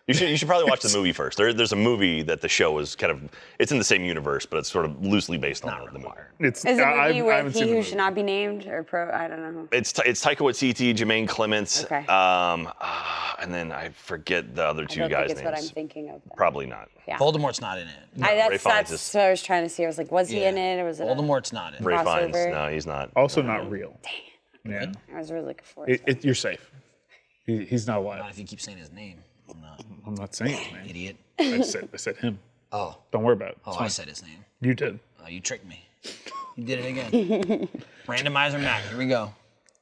You should probably watch the movie first. There's a movie that the show is kind of, it's in the same universe, but it's sort of loosely based on the movie. It's, Is it a I movie haven't with seen He the Who movie. Should Not Be Named or I don't know. It's Taika Waititi, Jermaine Clements, Okay. and then I forget the other I two don't guys' think it's what I'm names. thinking of. Then. Probably not. Yeah. Voldemort's not in it. Ray Fiennes That's is- what I was trying to see. I was like, was he Yeah. in it or was it? Voldemort's not in it. Ray Crossover. Fiennes, no, he's not. Also not real. Yeah. I was really looking for it. You're safe. He's not Not alive. if you keep saying his name. I'm not. I'm not saying his name. Idiot. I said him. Oh. Don't worry about it. It's Oh, I fine. said his name. You did. Oh, you tricked me. You did it again. Randomizer Mac. Here we go.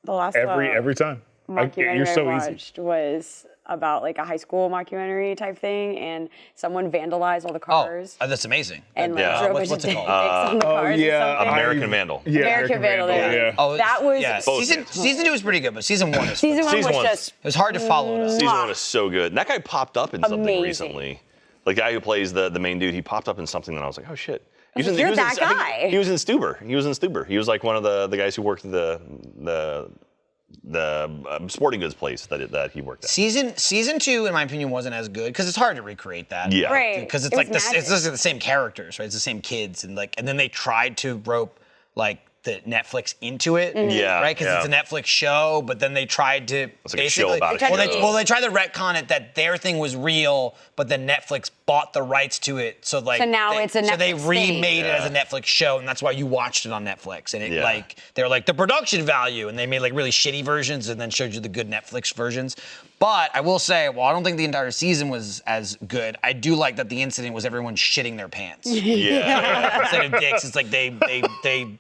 The last Every time. mockumentary You're so I easy. watched was about like a high school mockumentary type thing, and someone vandalized all the cars That's amazing. and like Yeah. drove a What's bunch it of called? dicks on the cars. yeah, or something. American Vandal. Yeah, American Vandal, yeah. Yeah. Oh, That was- yeah. Both Season 2 was pretty good, but season 1 is Season one Season was one's- just It was hard to follow it up. Season 1 is so good. And that guy popped up in something Amazing. recently. The guy who plays the main dude, he popped up in something that I was like, oh shit. He like, you're in, that I think guy. He was in Stuber. He was like one of the guys who worked at the sporting goods place that he worked at. Season 2, in my opinion, wasn't as good because it's hard to recreate that. Yeah. Right. Because it's It like was it's magic. just the same characters, right? It's the same kids, and then they tried to rope like the Netflix into it. Yeah, Right. Because it's a Netflix show, but then they tried to It's like a show basically. about a well, show. they tried to retcon it that their thing was real, but then Netflix bought the rights to it, so like So now it's a so they Netflix remade thing. it as a Netflix show, and that's why you watched it on Netflix. And it Yeah. like they were like the production value, and they made like really shitty versions, and then showed you the good Netflix versions. But I will say, well, I don't think the entire season was as good. I do like that the incident was everyone shitting their pants. Yeah. Instead of dicks, it's like they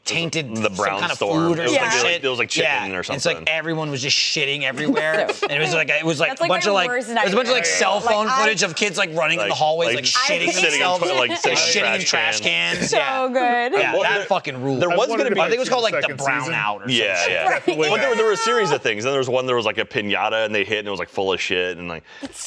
tainted The brown some kind of storm. food or It was some like- shit. it was like chicken yeah. or It's like something. everyone was just shitting everywhere, and it was like That's a like bunch my of like worst it was a bunch of like nightmare. cell Like, phone I- footage of kids like running in the Like- hallways like like shitting sitting in themselves, like sitting in shitting in trash trash cans. So yeah. good. Yeah, Well, that there- fucking rule. there was wondered gonna if be- I think it was called like the second brown season. out or Yeah, some shit. yeah. Definitely. But there were a series of things. Then there was one. There was like a pinata, and they hit, and it was like full of shit, and like.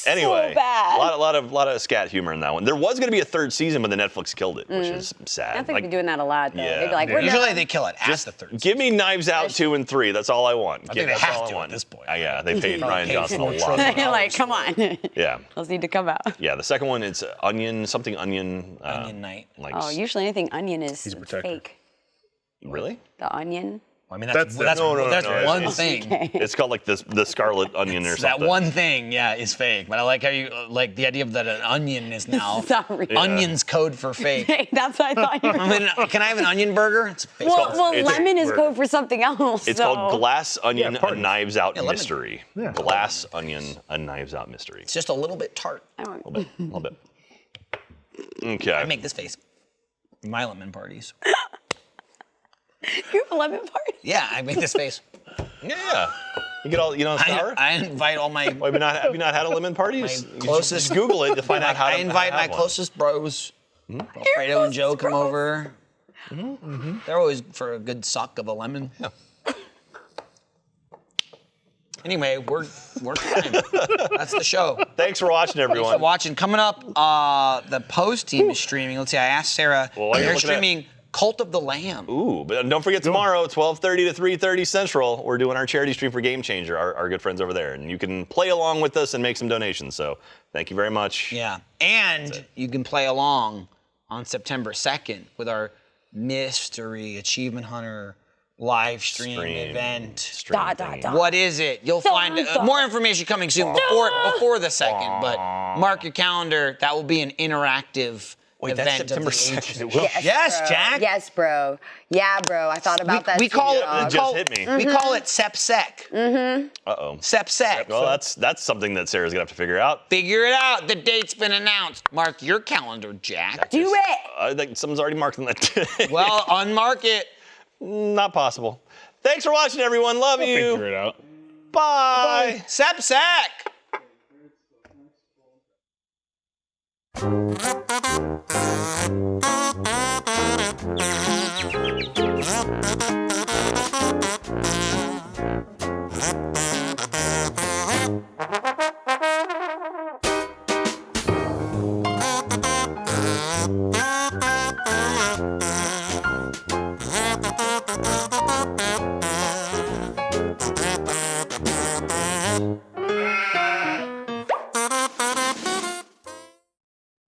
Anyway, bad. a lot of scat humor in that one. There was going to be a third season, but the Netflix killed it, which is sad. I think Like, they'd be doing that a lot though. Yeah. They'd be like, Yeah. we're Usually done. they kill it at the third. give me Knives Out 2 and 3. That's all I want. I think they That's have all I to want. at this point. Yeah, they paid Ryan paid Johnson a for lot. it. like, come on. Yeah, Those need to come out. yeah. The second one, it's onion something onion. Onion Night. Like Oh, usually anything onion is a protector. fake. really? The onion. I mean, that's one it's- thing. It's called like the scarlet onion or That something. one thing, yeah, is fake. But I like how you like the idea of that an onion is now It's not real. onion's code for fake. That's what I thought you were. I mean, can I have an onion burger? It's fake. Well, it's- lemon is we're- code for something else. It's so. called Glass Onion, Yeah, a pardon. Knives Out lemon. mystery. Yeah. Glass Onion, a Knives Out mystery. It's just a little bit tart. I don't- A little bit. Okay. I make this face. My lemon parties. You have a lemon party? Yeah, I make this face. Yeah. You get all, sour? I invite all my Well, have you not had a lemon party? my Just closest. Google it to find out how to I invite have my one. closest bros. Alfredo and Joe come over. They're always for a good suck of a lemon. Yeah. Anyway, we're fine. That's the show. Thanks for watching, Thanks everyone. for watching. Coming up, the Post team is streaming. Let's see. I asked Sarah. Well, while you're They're looking at- streaming Cult of the Lamb. Ooh, but don't forget tomorrow, 12:30 to 3:30 Central, we're doing our charity stream for Game Changer, our good friends over there. And you can play along with us and make some donations. So thank you very much. Yeah, and you can play along on September 2nd with our mystery achievement hunter live stream event. Stream Dot, dot, thingy. dot. What is it? You'll find more information coming soon before the 2nd, but mark your calendar. That will be an interactive Wait, event. that's September of the 2nd. It ages. will. Yes, bro. Jack. Yes, bro. Yeah, bro. I thought about that. We too, call dog. It just hit me. We call it SEPSEC. Uh-oh. SEPSEC. Well, that's something that Sarah's gonna have to figure out. Figure it out. The date's been announced. Mark your calendar, Jack. Do it. I think someone's already marked on that. Well, unmark it. Not possible. Thanks for watching, everyone. Love you. Figure it out. Bye. SEPSEC. Thank you.